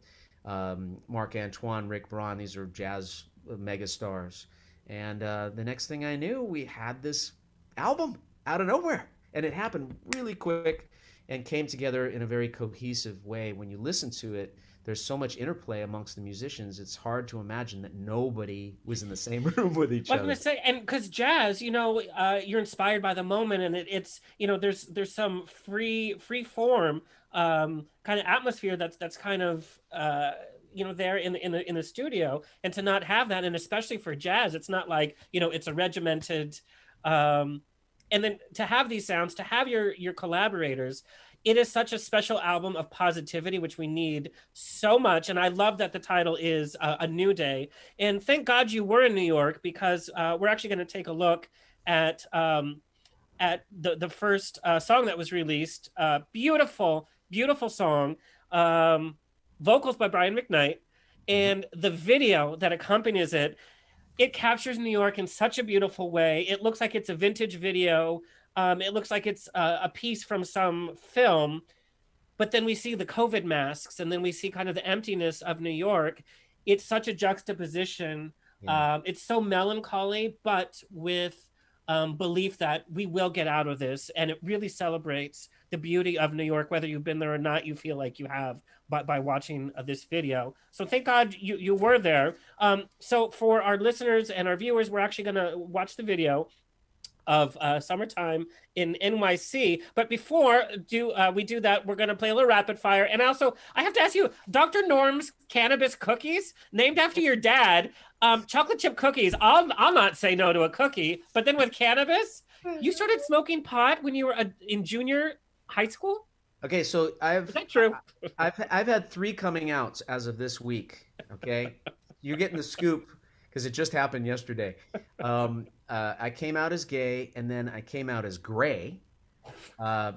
Marc Antoine, Rick Braun, these are jazz megastars. And the next thing I knew, we had this album out of nowhere. And it happened really quick and came together in a very cohesive way. When you listen to it, there's so much interplay amongst the musicians. It's hard to imagine that nobody was in the same room with each other. I was going to say, and because jazz, you're inspired by the moment, and it's there's some free form kind of atmosphere that's kind of there in the studio, and to not have that, and especially for jazz, it's not like it's a regimented, and then to have these sounds, to have your collaborators. It is such a special album of positivity, which we need so much. And I love that the title is A New Day. And thank God you were in New York, because we're actually going to take a look at the first song that was released. Beautiful, beautiful song. Vocals by Brian McKnight. And the video that accompanies it, it captures New York in such a beautiful way. It looks like it's a vintage video. It looks like it's a piece from some film, but then we see the COVID masks, and then we see kind of the emptiness of New York. It's such a juxtaposition. Yeah. It's so melancholy, but with belief that we will get out of this. And it really celebrates the beauty of New York, whether you've been there or not. You feel like you have by watching this video. So thank God you were there. So for our listeners and our viewers, we're actually going to watch the video of Summertime in NYC. But before we do that, we're going to play a little rapid fire. And also, I have to ask you, Dr. Norm's cannabis cookies, named after your dad, chocolate chip cookies. I'll not say no to a cookie. But then with cannabis, you started smoking pot when you were in junior high school? Okay, so Is that true? I've had 3 coming outs as of this week. Okay, you're getting the scoop because it just happened yesterday. I came out as gay, and then I came out as gray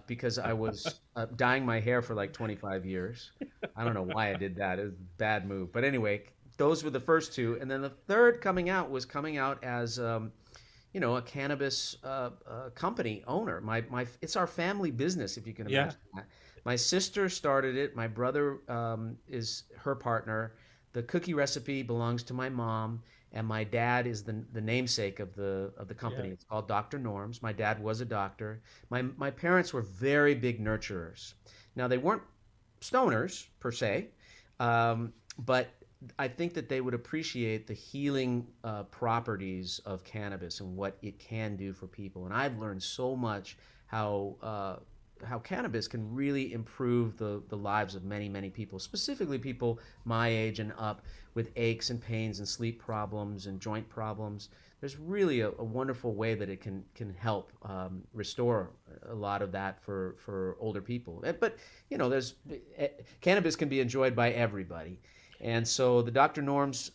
because I was dyeing my hair for like 25 years. I don't know why I did that. It was a bad move. But anyway, those were the first 2. And then the third coming out was coming out as, a cannabis company owner. It's our family business, if you can imagine that. My sister started it. My brother is her partner. The cookie recipe belongs to my mom. And my dad is the namesake of the company. Yeah. It's called Dr. Norm's. My dad was a doctor. My parents were very big nurturers. Now, they weren't stoners per se, but I think that they would appreciate the healing properties of cannabis and what it can do for people. And I've learned so much how cannabis can really improve the lives of many, many people, specifically people my age and up with aches and pains and sleep problems and joint problems. There's really a wonderful way that it can help restore a lot of that for older people. But, cannabis can be enjoyed by everybody. And so the Dr. Norm's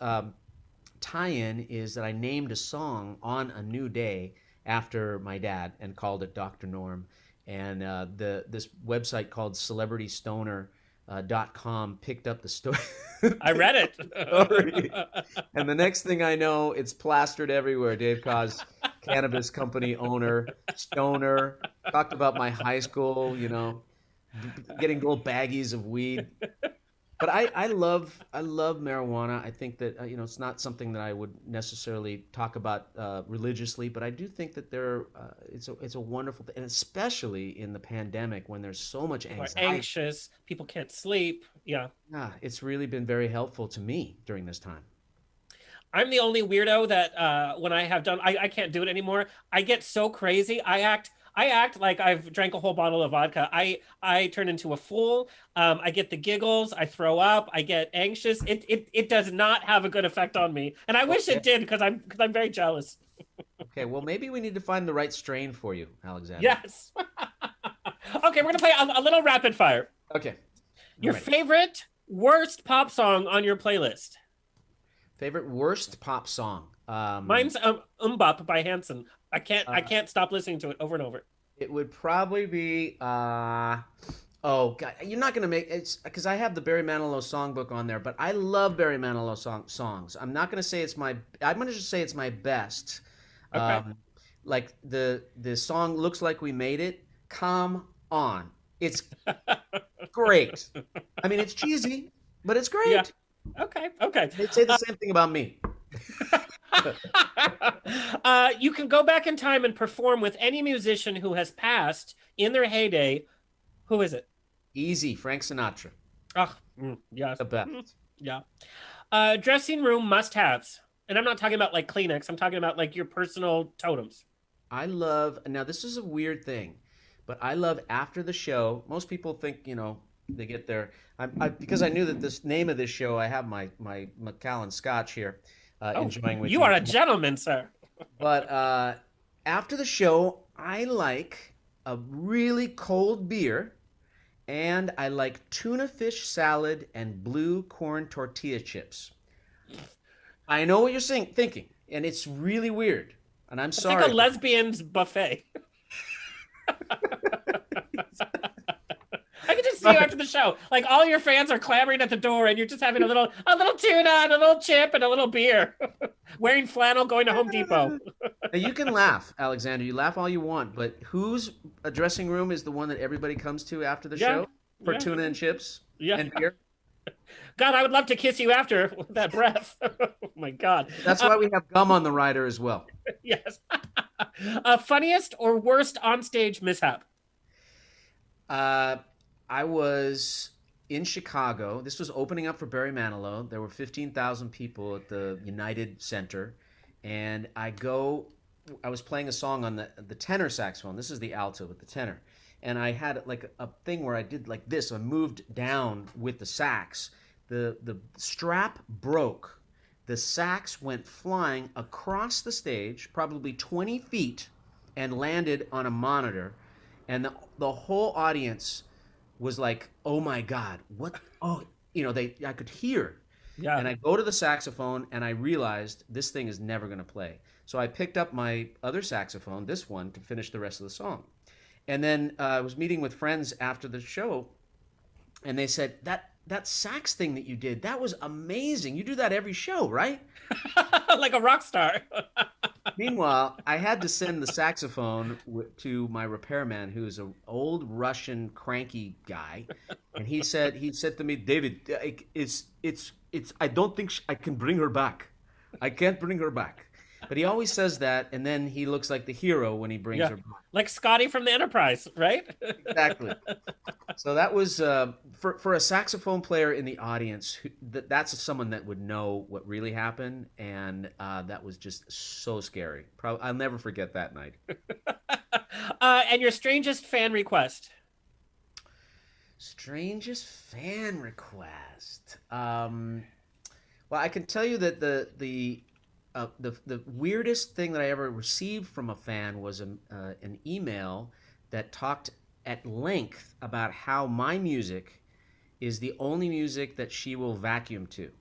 tie-in is that I named a song on A New Day after my dad and called it Dr. Norm. And this website called celebritystoner.com picked up the story. I read it. And the next thing I know, it's plastered everywhere. Dave Koz, cannabis company owner, stoner, talked about my high school, getting little baggies of weed. But I love marijuana. I think that it's not something that I would necessarily talk about religiously, but I do think that it's a wonderful thing, and especially in the pandemic when there's so much anxiety. People are anxious, people can't sleep. Yeah, it's really been very helpful to me during this time. I'm the only weirdo that when I have done, I can't do it anymore. I get so crazy. I act like I've drank a whole bottle of vodka. I turn into a fool. I get the giggles. I throw up. I get anxious. It does not have a good effect on me, and I wish it did because I'm very jealous. Okay, well maybe we need to find the right strain for you, Alexander. Yes. Okay, we're gonna play a little rapid fire. Okay. Your favorite worst pop song on your playlist? Favorite worst pop song? Mine's Bop by Hanson. I can't stop listening to it over and over. It would probably be oh God, you're not gonna make it's because I have the Barry Manilow songbook on there, but I love Barry Manilow songs. I'm not gonna say it's I'm gonna just say it's my best. Okay. Like the song "Looks Like We Made It." Come on, it's great. I mean, it's cheesy, but it's great. Yeah. Okay. They'd say the same thing about me. You can go back in time and perform with any musician who has passed in their heyday. Who is it? Easy, Frank Sinatra. Oh, yes. The best. Yeah. Dressing room must-haves. And I'm not talking about like Kleenex. I'm talking about like your personal totems. I love, now this is a weird thing, but I love after the show. Most people think, they get their, because I knew that this name of this show, I have my Macallan Scotch here, enjoying with you. You are a gentleman, sir. But after the show, I like a really cold beer, and I like tuna fish salad and blue corn tortilla chips. I know what you're thinking, and it's really weird, and I'm sorry. It's like a lesbian's buffet. I can just see you after the show. Like all your fans are clamoring at the door, and you're just having a little tuna and a little chip and a little beer, wearing flannel, going to Home Depot. Now you can laugh, Alexander. You laugh all you want, but whose dressing room is the one that everybody comes to after the show for tuna and chips and beer? God, I would love to kiss you after with that breath. Oh my God. That's why we have gum on the rider as well. Yes. Funniest or worst onstage mishap? I was in Chicago. This was opening up for Barry Manilow. There were 15,000 people at the United Center. And I was playing a song on the tenor saxophone. This is the alto with the tenor. And I had like a thing where I did like this. I moved down with the sax. The strap broke. The sax went flying across the stage, probably 20 feet, and landed on a monitor. And the whole audience was like, "Oh my God, what?" Oh, I could hear. Yeah. And I go to the saxophone, and I realized this thing is never going to play. So I picked up my other saxophone, this one, to finish the rest of the song. And then I was meeting with friends after the show, and they said, that sax thing that you did, that was amazing. You do that every show, right? Like a rock star. Meanwhile, I had to send the saxophone to my repairman, who's an old Russian cranky guy, and he said to me, "David, I don't think I can bring her back. I can't bring her back." But he always says that, and then he looks like the hero when he brings her back. Like Scotty from the Enterprise, right? Exactly. So that was for a saxophone player in the audience. That's someone that would know what really happened, and that was just so scary. I'll never forget that night. And your strangest fan request? Strangest fan request. Well, I can tell you that the weirdest thing that I ever received from a fan was an email that talked at length about how my music is the only music that she will vacuum to.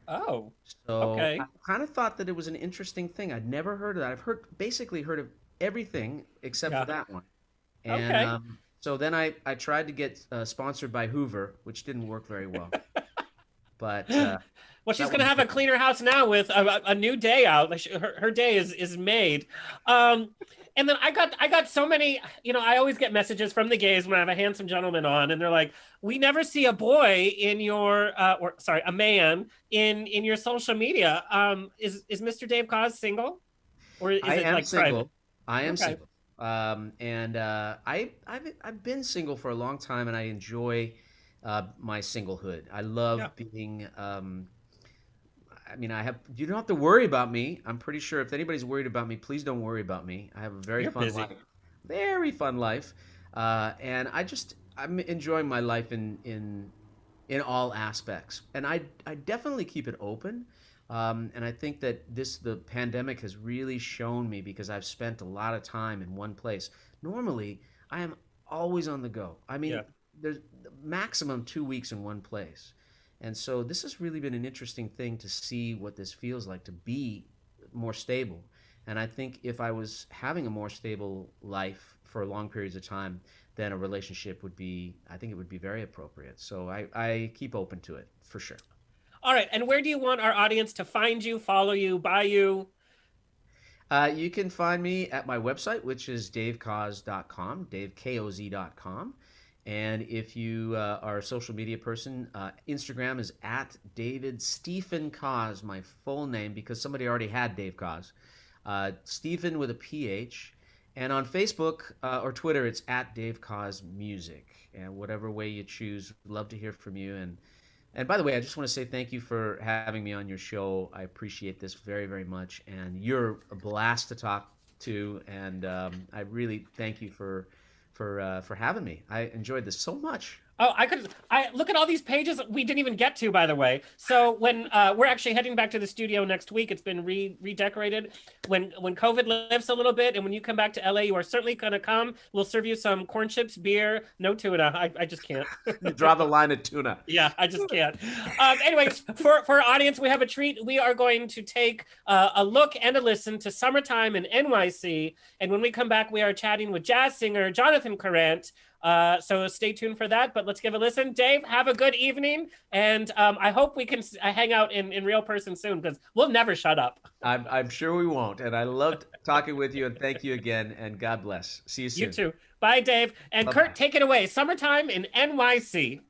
Oh, so okay. I kind of thought that it was an interesting thing. I'd never heard of that. I've basically heard of everything except for that one. And so then I tried to get sponsored by Hoover, which didn't work very well. But well, she's going to have a cleaner house now with a new day out. Like her day is made. And then I got so many, I always get messages from the gays when I have a handsome gentleman on, and they're like, "We never see a boy in your, a man in your social media. Is Mr. Dave Koz single, or is it like single. private?" I am single. And I've been single for a long time, and I enjoy my singlehood. I love being. You don't have to worry about me. I'm pretty sure if anybody's worried about me, please don't worry about me. I have a very fun life. Very fun life. And I'm enjoying my life in all aspects. And I definitely keep it open. And I think that the pandemic has really shown me, because I've spent a lot of time in one place. Normally, I am always on the go. There's maximum 2 weeks in one place. And so this has really been an interesting thing to see what this feels like to be more stable. And I think if I was having a more stable life for long periods of time, then a relationship would be very appropriate. So I keep open to it, for sure. All right. And where do you want our audience to find you, follow you, buy you? You can find me at my website, which is davekoz.com, davekoz.com. And if you are a social media person, Instagram is at David Stephen Koz, my full name, because somebody already had Dave Koz. Stephen with a PH. And on Facebook or Twitter, it's at Dave Koz Music. And whatever way you choose, love to hear from you. And by the way, I just want to say thank you for having me on your show. I appreciate this very, very much. And you're a blast to talk to. And I really thank you for having me. I enjoyed this so much. Oh, I look at all these pages we didn't even get to, by the way. So when we're actually heading back to the studio next week, it's been redecorated. When COVID lifts a little bit, and when you come back to LA, you are certainly going to come. We'll serve you some corn chips, beer, no tuna. I just can't. You draw the line at tuna. Yeah, I just can't. Anyways, for our audience, we have a treat. We are going to take a look and a listen to Summertime in NYC. And when we come back, we are chatting with jazz singer Jonathan Karrant. So stay tuned for that, but let's give a listen. Dave, have a good evening, and I hope we can hang out in real person soon, because we'll never shut up. I'm sure we won't, and I loved talking with you, and thank you again, and God bless. See you soon. You too. Bye, Dave. And Bye-bye. Kurt, take it away. Summertime in NYC.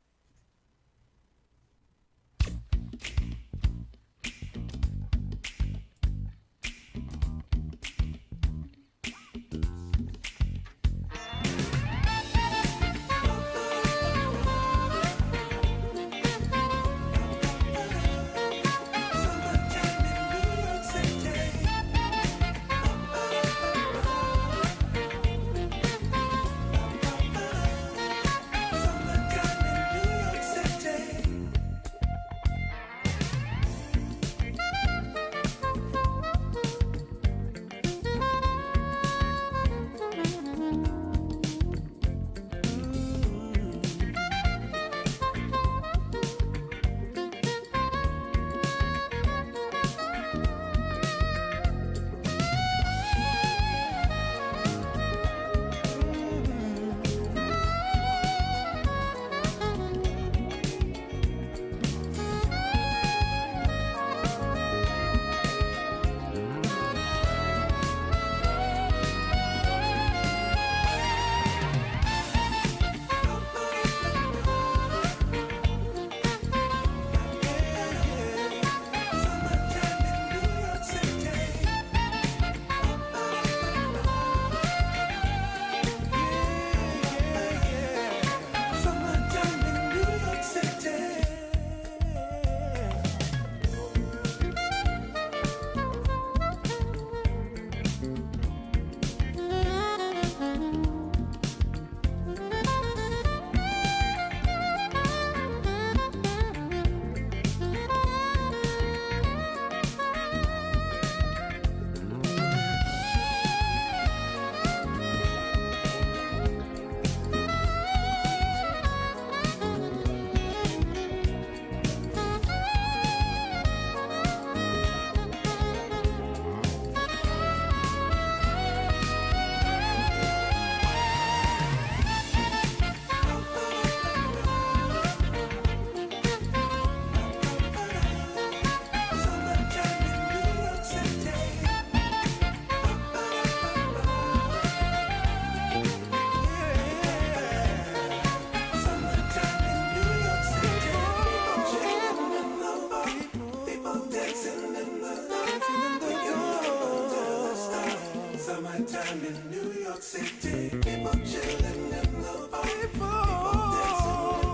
Summertime in New York City, people chilling in the bar, people dancing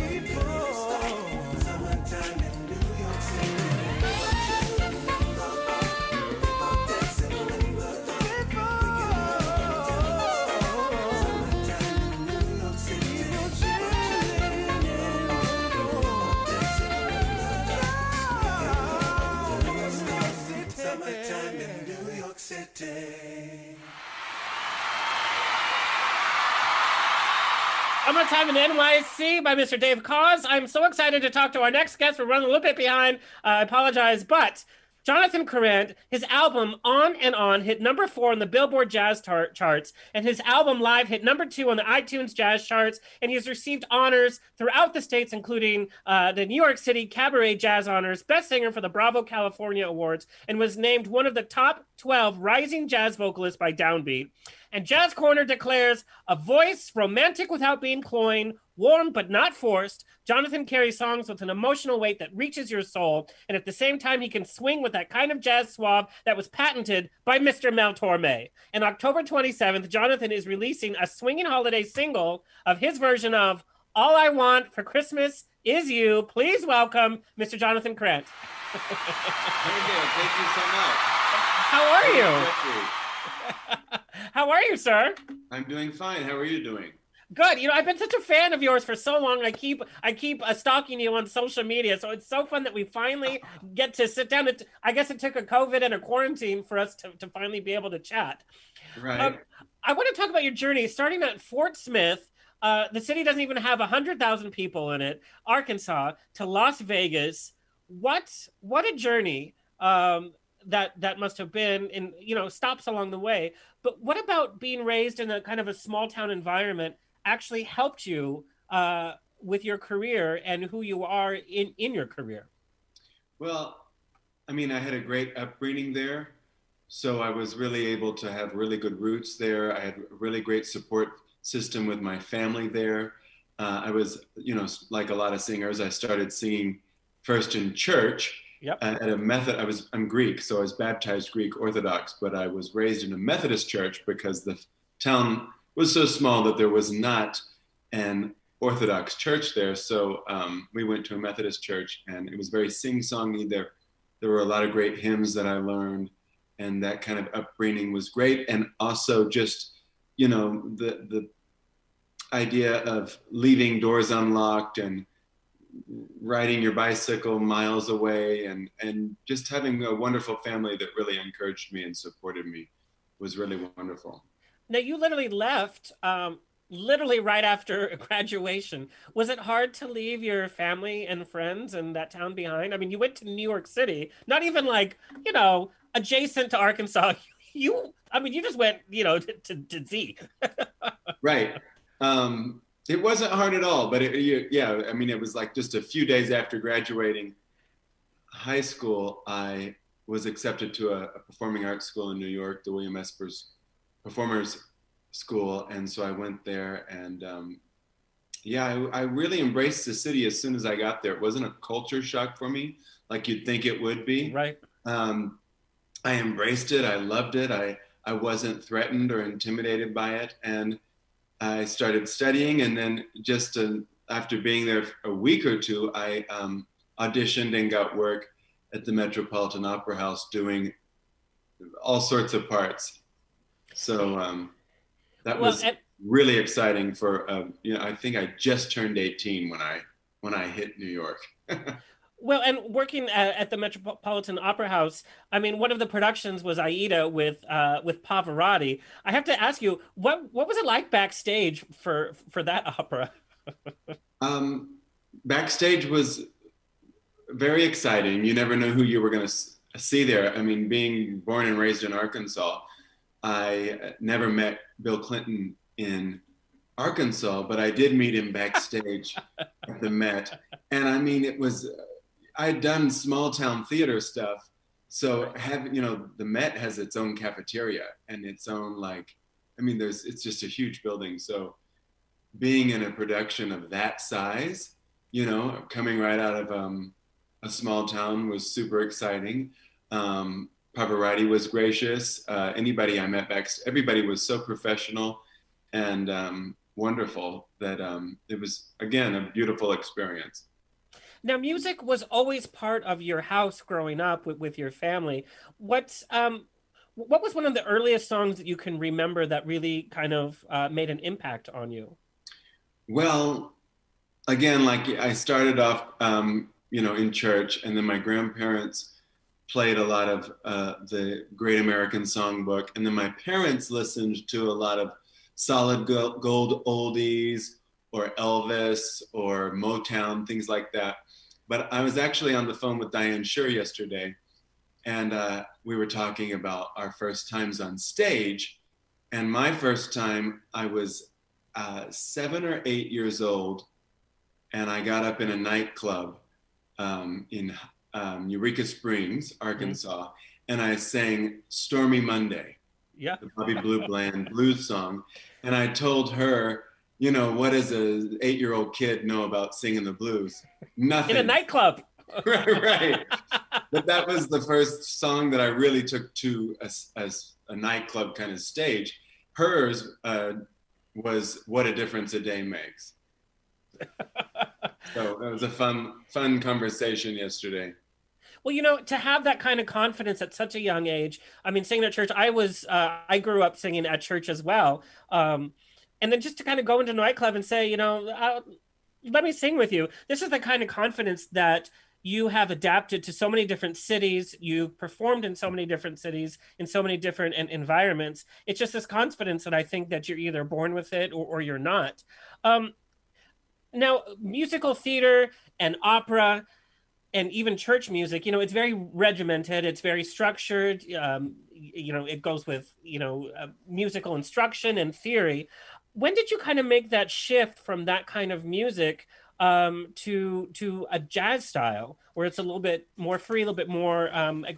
in the club, summertime in New York City, people chilling in the bar, people dancing in the club, summertime in New York City, people chilling in the bar, people dancing in the club, summertime in New York City. Summertime in NYC by Mr. Dave Koz. I'm so excited to talk to our next guest. We're running a little bit behind. I apologize, but Jonathan Karrant, his album On and On hit number 4 on the Billboard Jazz charts, and his album Live hit number 2 on the iTunes Jazz charts, and he has received honors throughout the states, including the New York City Cabaret Jazz Honors, Best Singer for the Bravo California Awards, and was named one of the top 12 rising jazz vocalists by Downbeat. And Jazz Corner declares, a voice romantic without being cloying, warm but not forced. Jonathan carries songs with an emotional weight that reaches your soul, and at the same time, he can swing with that kind of jazz suave that was patented by Mr. Mel Torme. And October 27th, Jonathan is releasing a swinging holiday single of his version of All I Want for Christmas Is You. Please welcome Mr. Jonathan Karrant. Thank you so much. How are you? How are you, sir? I'm doing fine. How are you doing? Good. You know, I've been such a fan of yours for so long. I keep stalking you on social media. So it's so fun that we finally get to sit down. I guess it took a COVID and a quarantine for us to finally be able to chat. Right. I want to talk about your journey, starting at Fort Smith. The city doesn't even have 100,000 people in it, Arkansas, to Las Vegas. What a journey that must have been, in, you know, stops along the way. But what about being raised in a kind of a small town environment actually helped you with your career and who you are in your career? Well, I mean, I had a great upbringing there. So I was really able to have really good roots there. I had a really great support system with my family there. I was, you know, like a lot of singers, I started singing first in church. Yep. At a Methodist, I'm Greek, so I was baptized Greek Orthodox, but I was raised in a Methodist church because the town was so small that there was not an Orthodox church there. So we went to a Methodist church, and it was very sing-songy. There were a lot of great hymns that I learned, and that kind of upbringing was great. And also just, you know, the idea of leaving doors unlocked and riding your bicycle miles away and just having a wonderful family that really encouraged me and supported me was really wonderful. Now, you literally left literally right after graduation. Was it hard to leave your family and friends and that town behind? I mean, you went to New York City, not even like, you know, adjacent to Arkansas. You just went, you know, to Z. Right. It wasn't hard at all, but yeah, I mean, it was like just a few days after graduating high school, I was accepted to a performing arts school in New York, the William Espers Performers School. And so I went there, and yeah, I really embraced the city as soon as I got there. It wasn't a culture shock for me like you'd think it would be. Right. I embraced it. I loved it. I wasn't threatened or intimidated by it. And I started studying, and then just after being there a week or two, I auditioned and got work at the Metropolitan Opera House doing all sorts of parts. So that was really exciting for, you know, I think I just turned 18 when I hit New York. Well, and working at the Metropolitan Opera House, I mean, one of the productions was Aida with Pavarotti. I have to ask you, what was it like backstage for that opera? Backstage was very exciting. You never know who you were going to see there. I mean, being born and raised in Arkansas, I never met Bill Clinton in Arkansas, but I did meet him backstage at the Met. And I mean, it was... I'd done small town theater stuff. So you know, the Met has its own cafeteria and its own, like, I mean, it's just a huge building. So being in a production of that size, you know, coming right out of a small town was super exciting. Pavarotti was gracious. Anybody I met everybody was so professional and wonderful that it was, again, a beautiful experience. Now, music was always part of your house growing up with your family. What was one of the earliest songs that you can remember that really kind of made an impact on you? Well, again, like I started off, you know, in church, and then my grandparents played a lot of the Great American Songbook, and then my parents listened to a lot of solid gold oldies or Elvis or Motown, things like that. But I was actually on the phone with Diane Shure yesterday, and we were talking about our first times on stage. And my first time, I was 7 or 8 years old, and I got up in a nightclub in Eureka Springs, Arkansas, and I sang Stormy Monday. Yeah. the Bobby Blue Bland blues song. And I told her, you know, what does an 8-year-old kid know about singing the blues? Nothing. In a nightclub. Right. But that was the first song that I really took to a nightclub kind of stage. Hers was What a Difference a Day Makes. So it was a fun conversation yesterday. Well, you know, to have that kind of confidence at such a young age. I mean, singing at church, I grew up singing at church as well. And then just to kind of go into a nightclub and say, you know, let me sing with you. This is the kind of confidence that you have adapted to so many different cities. You've performed in so many different cities, in so many different environments. It's just this confidence that I think that you're either born with it or you're not. Now, musical theater and opera and even church music, you know, it's very regimented. It's very structured. You know, it goes with, you know, musical instruction and theory. When did you kind of make that shift from that kind of music to a jazz style where it's a little bit more free, a little bit more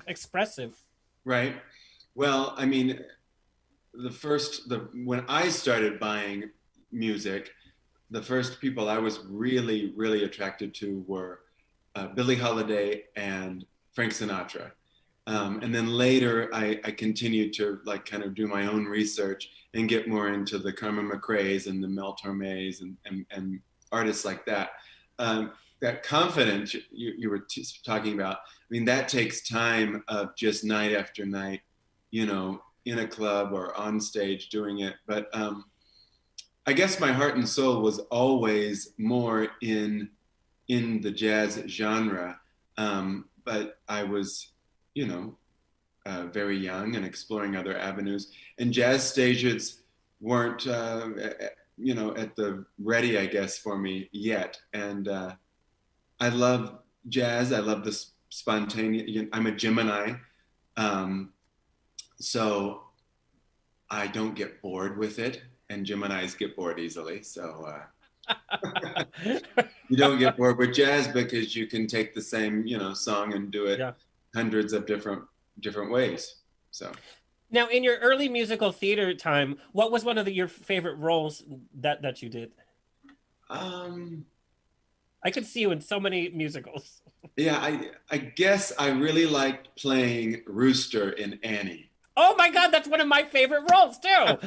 expressive? Right. Well, I mean, when I started buying music, the first people I was really, really attracted to were Billie Holiday and Frank Sinatra. And then later I continued to like kind of do my own research and get more into the Carmen McRae's and the Mel Tormes and artists like that. That confidence you were talking about, I mean, that takes time of just night after night, you know, in a club or on stage doing it. But I guess my heart and soul was always more in the jazz genre. But I was, you know, very young and exploring other avenues. And jazz stages weren't, you know, at the ready, I guess, for me yet. And I love jazz. I love the spontaneous. I'm a Gemini, so I don't get bored with it. And Geminis get bored easily, so you don't get bored with jazz because you can take the same, you know, song and do it hundreds of different ways. So. Now, in your early musical theater time, what was one of your favorite roles that you did? I could see you in so many musicals. Yeah, I guess I really liked playing Rooster in Annie. Oh my God, that's one of my favorite roles too.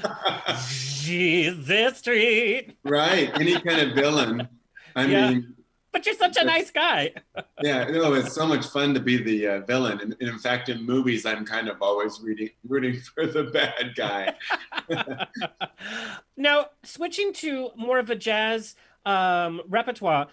Jesus Street. Right, any kind of villain. I mean. But you're such a nice guy. Yeah, no, it's so much fun to be the villain. And in fact, in movies, I'm kind of always rooting for the bad guy. Now, switching to more of a jazz repertoire,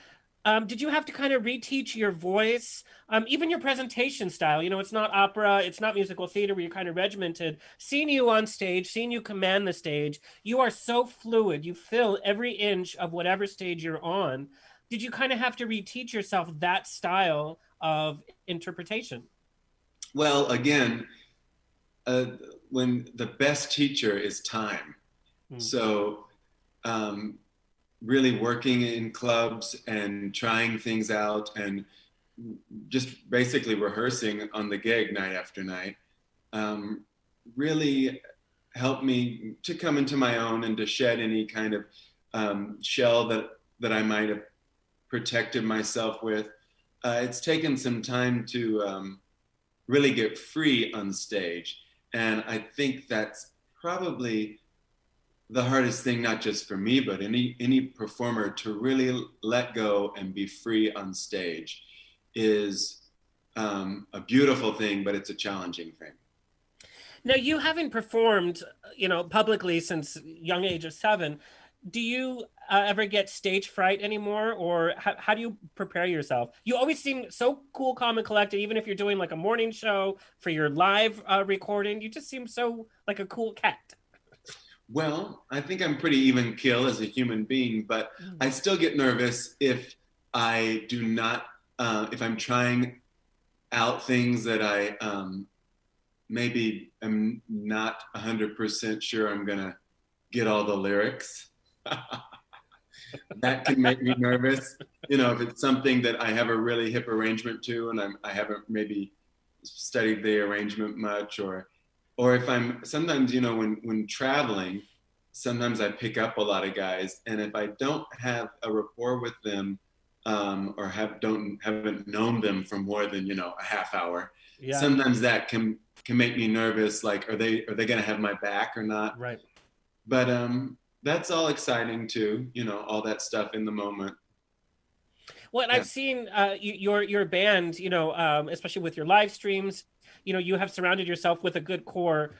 did you have to kind of reteach your voice, even your presentation style? You know, it's not opera, it's not musical theater where you're kind of regimented. Seeing you on stage, seeing you command the stage, you are so fluid. You fill every inch of whatever stage you're on. Did you kind of have to reteach yourself that style of interpretation? Well, again, when the best teacher is time. So really working in clubs and trying things out and just basically rehearsing on the gig night after night really helped me to come into my own and to shed any kind of shell that I might have protected myself with. It's taken some time to really get free on stage. And I think that's probably the hardest thing, not just for me, but any performer, to really let go and be free on stage is a beautiful thing, but it's a challenging thing. Now, you haven't performed, you know, publicly since young age of 7. Do you ever get stage fright anymore, or how do you prepare yourself? You always seem so cool, calm, and collected, even if you're doing like a morning show for your live recording. You just seem so like a cool cat. Well, I think I'm pretty even keel as a human being, but I still get nervous if I do not, if I'm trying out things that I maybe am not 100% sure I'm gonna get all the lyrics. That can make me nervous. You know, if it's something that I have a really hip arrangement to and I haven't maybe studied the arrangement much, or or if I'm sometimes, you know, when traveling, sometimes I pick up a lot of guys, and if I don't have a rapport with them, or haven't known them for more than, you know, a half hour, Yeah. sometimes that can make me nervous. Like, are they going to have my back or not? Right. But that's all exciting too, you know, all that stuff in the moment. Well, and Yeah. I've seen your band, you know, especially with your live streams. You know, you have surrounded yourself with a good core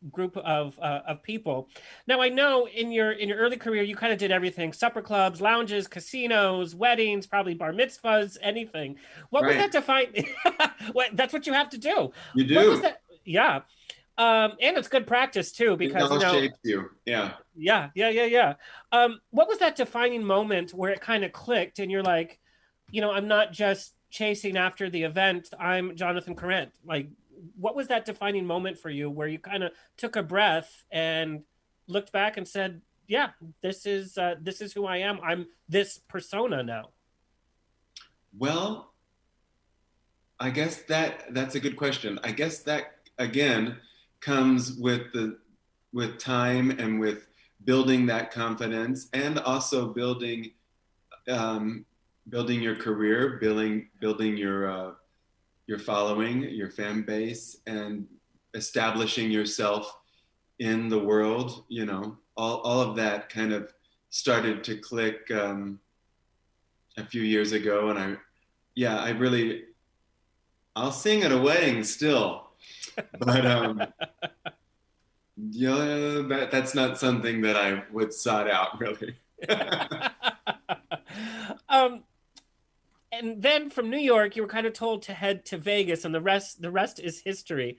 group of people. Now, I know in your early career, you kind of did everything: supper clubs, lounges, casinos, weddings, probably bar mitzvahs, anything. What was Right. that define? That's what you have to do. You do. What was that? Yeah. And it's good practice too, It because, all you know, shapes you. Yeah. yeah. What was that defining moment where it kind of clicked and you're like, you know, I'm not just chasing after the event, I'm Jonathan Karrant. Like, what was that defining moment for you where you kind of took a breath and looked back and said, yeah, this is who I am. I'm this persona now. Well, I guess that's a good question. I guess that again comes with time and with building that confidence, and also building your career, building your following, your fan base, and establishing yourself in the world. You know, all of that kind of started to click a few years ago, and I'll sing at a wedding still, but yeah, that's not something that I would sought out really. And then from New York, you were kind of told to head to Vegas, and the rest is history.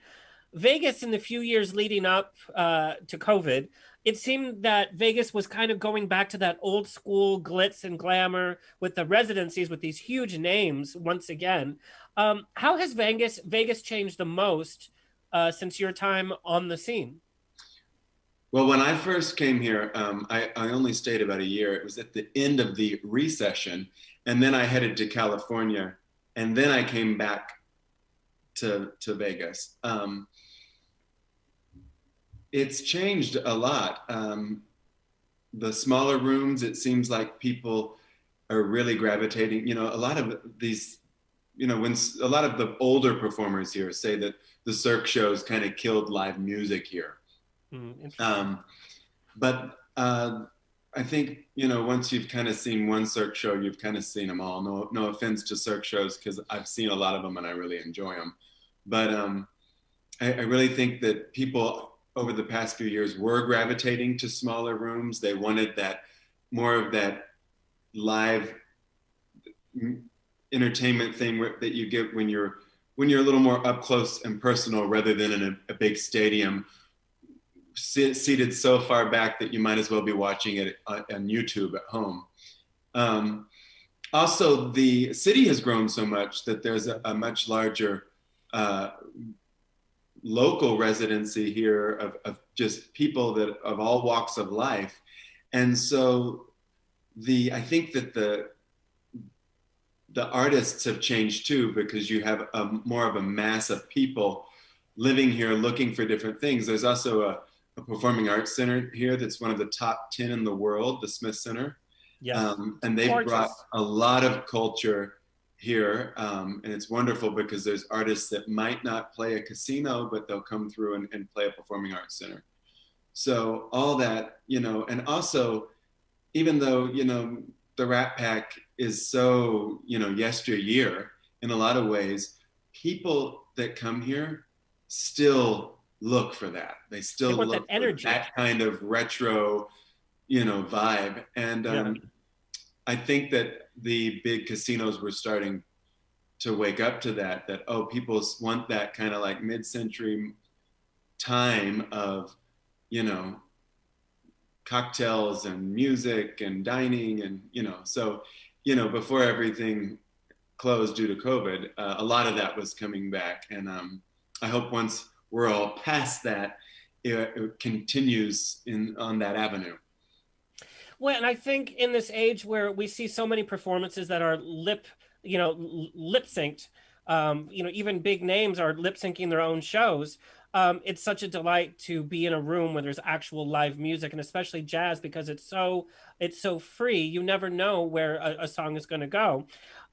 Vegas, in the few years leading up to COVID, it seemed that Vegas was kind of going back to that old school glitz and glamour with the residencies with these huge names once again. How has Vegas changed the most since your time on the scene? Well, when I first came here, I only stayed about a year. It was at the end of the recession, and then I headed to California, and then I came back to Vegas. It's changed a lot. The smaller rooms, it seems like people are really gravitating. You know, a lot of these, you know, when a lot of the older performers here say that the Cirque shows kind of killed live music here. But I think, you know, once you've kind of seen one Cirque show, you've kind of seen them all. No offense to Cirque shows, because I've seen a lot of them and I really enjoy them. But I really think that people over the past few years were gravitating to smaller rooms. They wanted that more of that live entertainment thing that you get when you're a little more up close and personal, rather than in a big stadium seated so far back that you might as well be watching it on YouTube at home. Also, the city has grown so much that there's a much larger local residency here of just people that of all walks of life. And so I think that the artists have changed too, because you have more of a mass of people living here looking for different things. There's also a performing arts center here that's one of the top 10 in the world, the Smith Center. Yes. And they've Gorgeous. brought a lot of culture here. And it's wonderful because there's artists that might not play a casino, but they'll come through and play a performing arts center. So all that, you know, and also, even though, you know, the Rat Pack is so, you know, yesteryear in a lot of ways, people that come here still look for that. They still They want look that energy, for that kind of retro, you know, vibe. And I think that the big casinos were starting to wake up to that, oh, people want that kind of like mid-century time of, you know, cocktails and music and dining, and, you know, so, you know, before everything closed due to COVID, a lot of that was coming back. And I hope once we're all past that, it continues on that avenue. Well, and I think in this age where we see so many performances that are lip synced, you know, even big names are lip syncing their own shows. it's such a delight to be in a room where there's actual live music, and especially jazz, because it's so free. You never know where a song is going to go.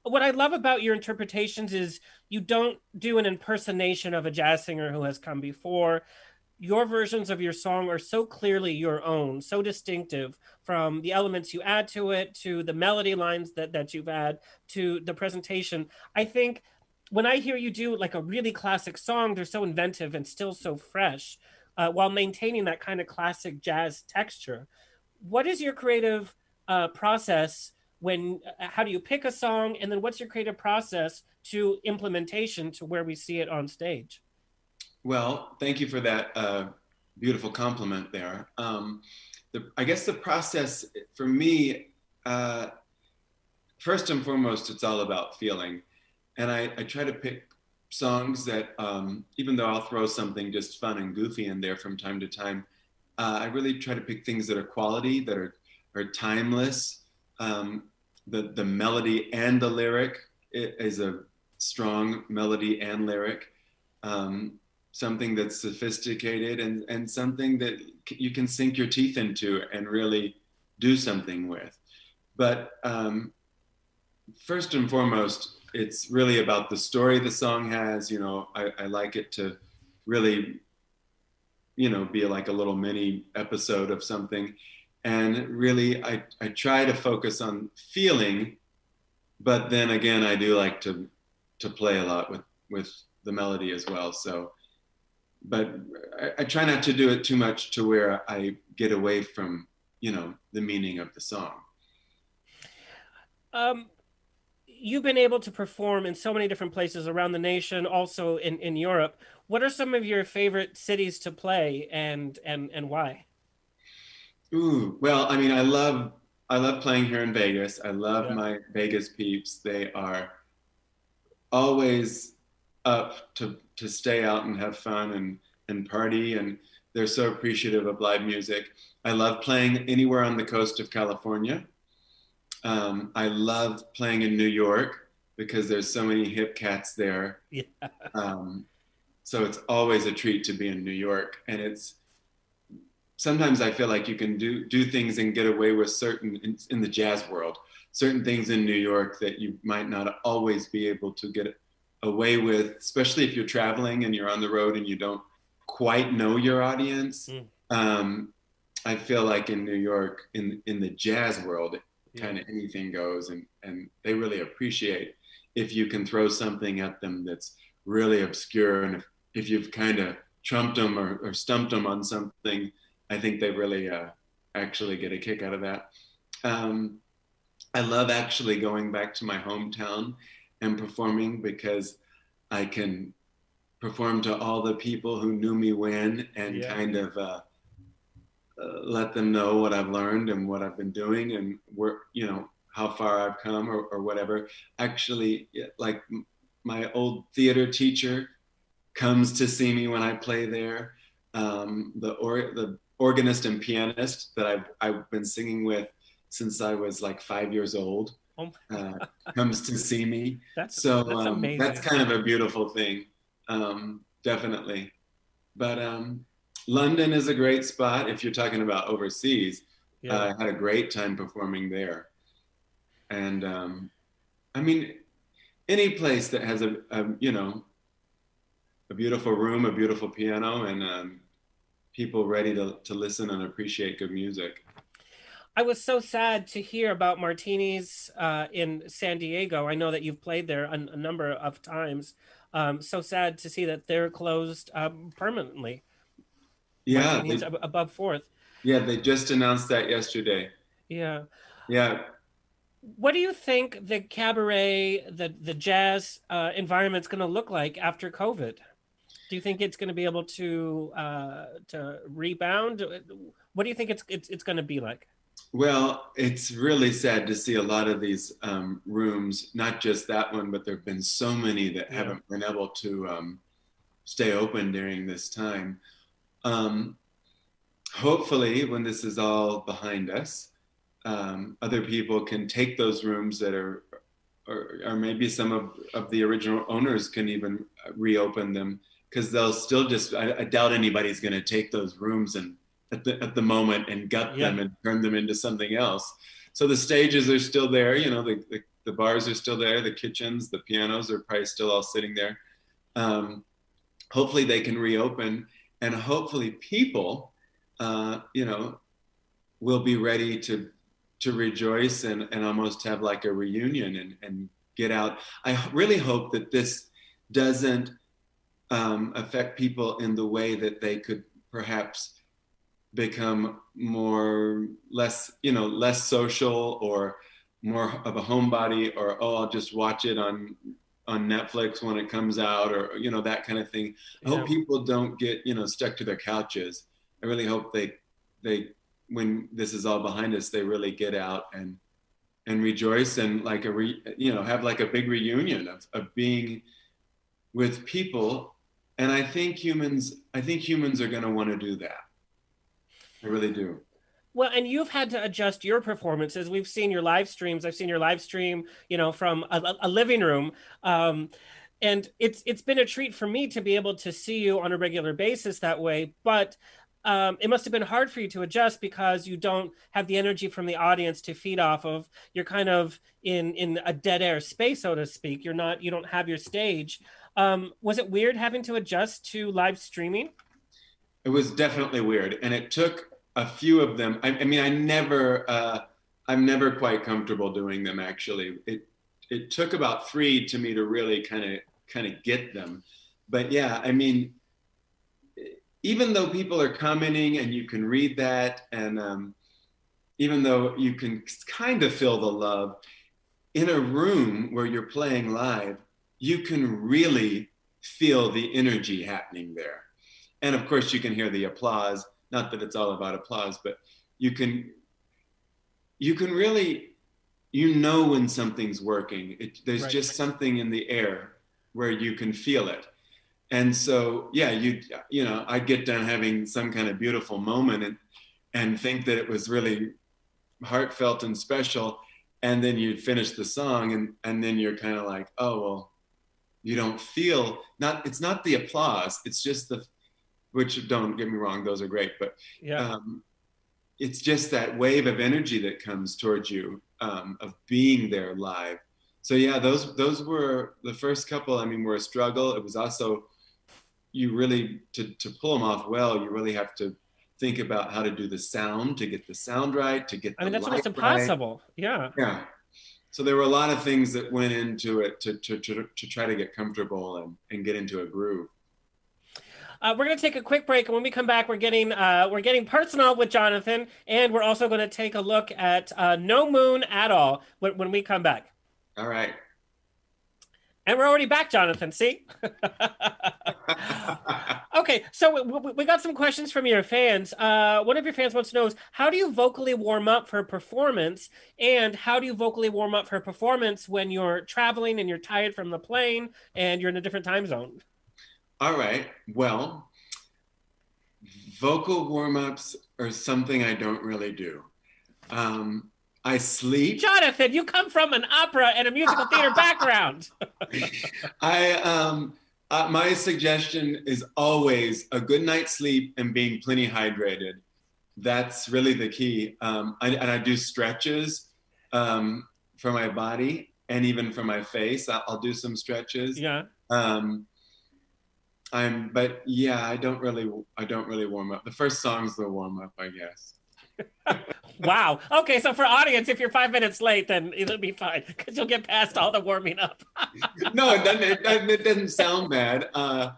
What I love about your interpretations is you don't do an impersonation of a jazz singer who has come before. Your versions of your song are so clearly your own, so distinctive, from the elements you add to it, to the melody lines that you've had, to the presentation. I think when I hear you do like a really classic song, they're so inventive and still so fresh, while maintaining that kind of classic jazz texture. What is your creative process when, how do you pick a song? And then what's your creative process to implementation to where we see it on stage? Well, thank you for that beautiful compliment there. I guess the process for me, first and foremost, it's all about feeling. And I try to pick songs that, even though I'll throw something just fun and goofy in there from time to time, I really try to pick things that are quality, that are timeless. The melody and the lyric is a strong melody and lyric. Something that's sophisticated and something that you can sink your teeth into and really do something with. But first and foremost, it's really about the story the song has. You know, I like it to really, you know, be like a little mini episode of something. And really, I try to focus on feeling, but then again, I do like to play a lot with the melody as well. So, but I try not to do it too much to where I get away from, you know, the meaning of the song. You've been able to perform in so many different places around the nation, also in Europe. What are some of your favorite cities to play, and why? Ooh, well, I mean, I love playing here in Vegas. I love my Vegas peeps. They are always up to stay out and have fun and party, and they're so appreciative of live music. I love playing anywhere on the coast of California. I love playing in New York because there's so many hip cats there. Yeah. So it's always a treat to be in New York. And it's sometimes I feel like you can do things and get away with certain, in the jazz world, certain things in New York that you might not always be able to get away with, especially if you're traveling and you're on the road and you don't quite know your audience. I feel like in New York, in the jazz world, kind of anything goes, and they really appreciate if you can throw something at them that's really obscure, and if you've kind of trumped them or stumped them on something, I think they really actually get a kick out of that. I love actually going back to my hometown and performing, because I can perform to all the people who knew me when, and kind of let them know what I've learned and what I've been doing and where, you know, how far I've come or whatever. Actually, like my old theater teacher comes to see me when I play there. The organist and pianist that I've been singing with since I was like 5 years old comes to see me. That's amazing. That's kind of a beautiful thing, definitely. But London is a great spot if you're talking about overseas. I had a great time performing there. And I mean, any place that has a you know, a beautiful room, a beautiful piano, and people ready to listen and appreciate good music. I was so sad to hear about Martini's in San Diego. I know that you've played there a number of times. So sad to see that they're closed permanently. Yeah, Martini's above 4th. Yeah, they just announced that yesterday. Yeah. Yeah. What do you think the cabaret, the jazz environment's going to look like after COVID? Do you think it's going to be able to rebound? What do you think it's going to be like? Well, it's really sad to see a lot of these rooms, not just that one, but there have been so many that haven't been able to stay open during this time. Hopefully, when this is all behind us, other people can take those rooms that are, or maybe some of the original owners can even reopen them because they'll still just, I doubt anybody's going to take those rooms and at the moment and gut them and turn them into something else. So the stages are still there, you know, the bars are still there, the kitchens, the pianos are probably still all sitting there. Hopefully they can reopen, and hopefully people, you know, will be ready to rejoice and almost have like a reunion and get out. I really hope that this doesn't affect people in the way that they could perhaps become less social, or more of a homebody, or, oh, I'll just watch it on Netflix when it comes out, or, you know, that kind of thing. I hope people don't get, you know, stuck to their couches. I really hope they when this is all behind us, they really get out and rejoice, and like have like a big reunion of being with people. And I think humans are going to want to do that. I really do. Well, and you've had to adjust your performances. We've seen your live streams. I've seen your live stream, you know, from a living room. And it's been a treat for me to be able to see you on a regular basis that way. But it must have been hard for you to adjust, because you don't have the energy from the audience to feed off of. You're kind of in a dead air space, so to speak. You don't have your stage. Was it weird having to adjust to live streaming? It was definitely weird. And it took a few of them. I mean, I'm never quite comfortable doing them, actually. It took about 3 to me to really kind of get them. But yeah, I mean, even though people are commenting and you can read that, and even though you can kind of feel the love, in a room where you're playing live, you can really feel the energy happening there. And of course you can hear the applause. Not that it's all about applause, but you can really, you know, when something's working. There's just something in the air where you can feel it. And so, yeah, you know, I get done having some kind of beautiful moment and think that it was really heartfelt and special. And then you finish the song and then you're kind of like, oh, well, you don't feel, it's not the applause. It's just which, don't get me wrong, those are great, but it's just that wave of energy that comes towards you, of being there live. So yeah, those were the first couple. I mean, were a struggle. It was also, you really, to pull them off well, you really have to think about how to do the sound, to get the sound right, to get the that's light almost impossible. Right. Yeah. So there were a lot of things that went into it to try to get comfortable and get into a groove. We're going to take a quick break, and when we come back, we're getting personal with Jonathan, and we're also going to take a look at No Moon at All when we come back. All right. And we're already back, Jonathan. See? Okay, so we got some questions from your fans. One of your fans wants to know is, how do you vocally warm up for a performance? And how do you vocally warm up for a performance when you're traveling and you're tired from the plane and you're in a different time zone? All right. Well, vocal warm-ups are something I don't really do. I sleep. Jonathan, you come from an opera and a musical theater background. My suggestion is always a good night's sleep and being plenty hydrated. That's really the key. And I do stretches for my body and even for my face. I'll do some stretches. Yeah. But yeah, I don't really warm up. The first song's the warm up, I guess. Wow. Okay, so for audience, if you're 5 minutes late, then it'll be fine because you'll get past all the warming up. No, it doesn't sound bad. I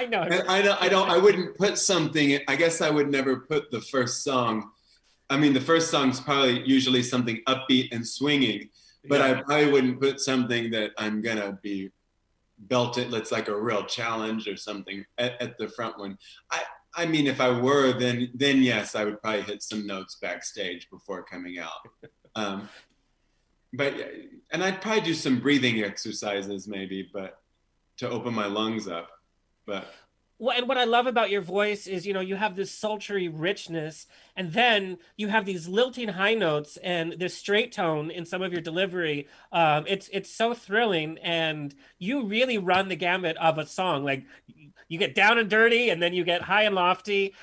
know. I wouldn't put something. I guess I would never put the first song. I mean, the first song's probably usually something upbeat and swinging, but I probably wouldn't put something that I'm gonna be belted. That's like a real challenge or something at the front one. I mean, if I were, then yes, I would probably hit some notes backstage before coming out. And I'd probably do some breathing exercises maybe, but to open my lungs up. But Well, and what I love about your voice is, you have this sultry richness, and then you have these lilting high notes and this straight tone in some of your delivery. It's so thrilling, and you really run the gamut of a song. Like you get down and dirty, and then you get high and lofty.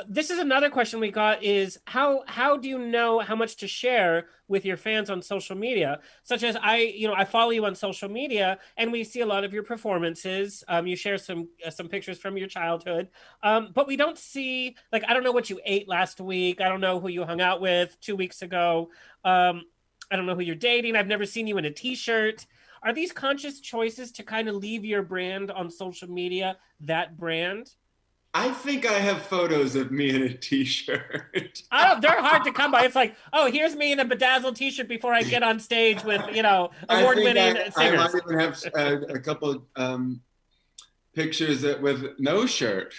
This is another question we got is how do you know how much to share with your fans on social media? Such as I follow you on social media and we see a lot of your performances. You share some pictures from your childhood, but we don't see, like, I don't know what you ate last week. I don't know who you hung out with 2 weeks ago. I don't know who you're dating. I've never seen you in a t-shirt. Are these conscious choices to kind of leave your brand on social media that brand? I think I have photos of me in a t-shirt. They're hard to come by. It's like, oh, here's me in a bedazzled t-shirt before I get on stage with, award-winning singers. I might even have a couple pictures with no shirt.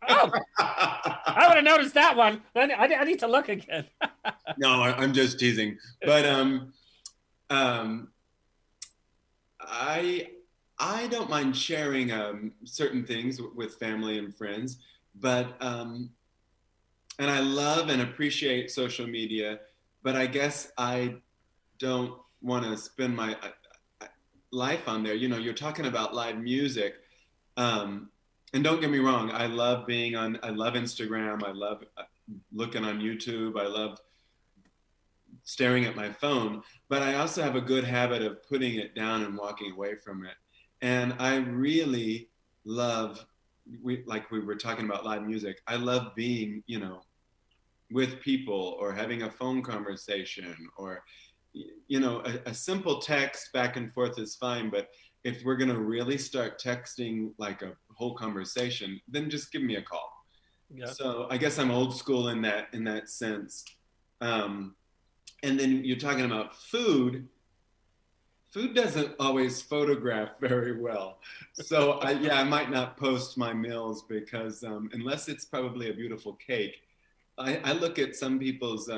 Oh, I would have noticed that one. I need to look again. No, I'm just teasing. But I don't mind sharing certain things with family and friends, but and I love and appreciate social media, but I guess I don't want to spend my life on there. You're talking about live music, and don't get me wrong, I love Instagram, I love looking on YouTube, I love staring at my phone, but I also have a good habit of putting it down and walking away from it. And I really love, like we were talking about live music, I love being, with people or having a phone conversation or, a simple text back and forth is fine. But if we're going to really start texting like a whole conversation, then just give me a call. Yeah. So I guess I'm old school in that sense. And then you're talking about food. Food doesn't always photograph very well. So I might not post my meals because unless it's probably a beautiful cake, I look at some people's,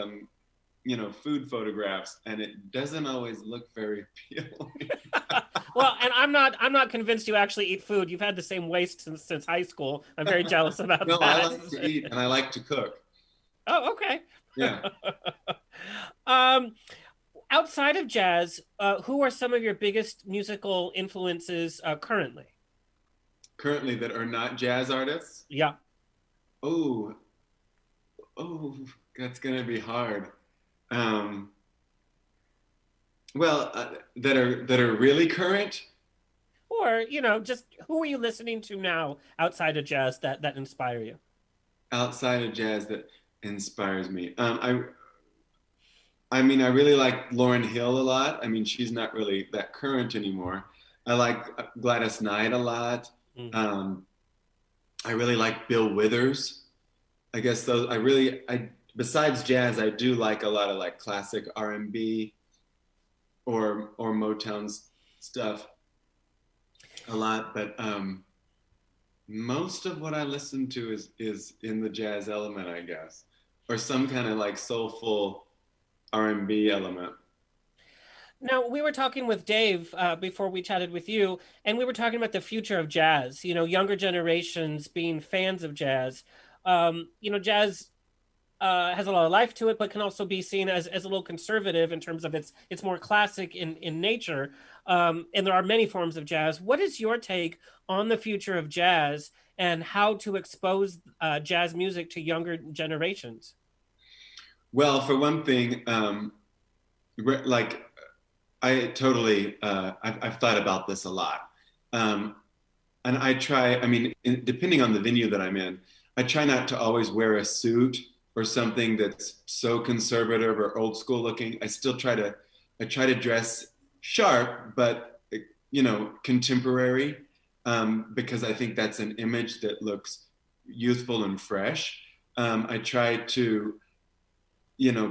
food photographs and it doesn't always look very appealing. Well, and I'm not convinced you actually eat food. You've had the same waist since high school. I'm very jealous about that. No, I like to eat and I like to cook. Oh, okay. Yeah. Outside of jazz, who are some of your biggest musical influences currently? Currently that are not jazz artists? Yeah. Oh, that's gonna be hard. That are really current? Or, just who are you listening to now outside of jazz that inspire you? Outside of jazz that inspires me. I really like Lauryn Hill a lot. She's not really that current anymore. I like Gladys Knight a lot. Mm-hmm. I really like Bill Withers. I guess those, besides jazz, I do like a lot of like classic R&B or Motown stuff a lot. But most of what I listen to is in the jazz element, I guess, or some kind of like soulful R&B element. Now, we were talking with Dave before we chatted with you, and we were talking about the future of jazz, younger generations being fans of jazz. Jazz has a lot of life to it, but can also be seen as a little conservative in terms of it's more classic in nature. And there are many forms of jazz. What is your take on the future of jazz and how to expose jazz music to younger generations? Well, for one thing, I totally, I've thought about this a lot. And I try, depending on the venue that I'm in, I try not to always wear a suit or something that's so conservative or old school looking. I try to dress sharp, but, contemporary, because I think that's an image that looks youthful and fresh. I try to,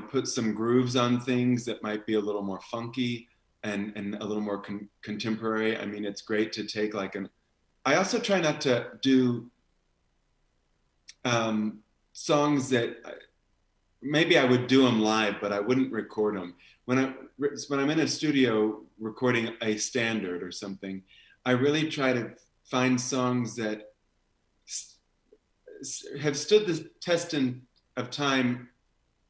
put some grooves on things that might be a little more funky and a little more contemporary. It's great to take I also try not to do songs that maybe I would do them live, but I wouldn't record them. When I'm in a studio recording a standard or something, I really try to find songs that have stood the test of time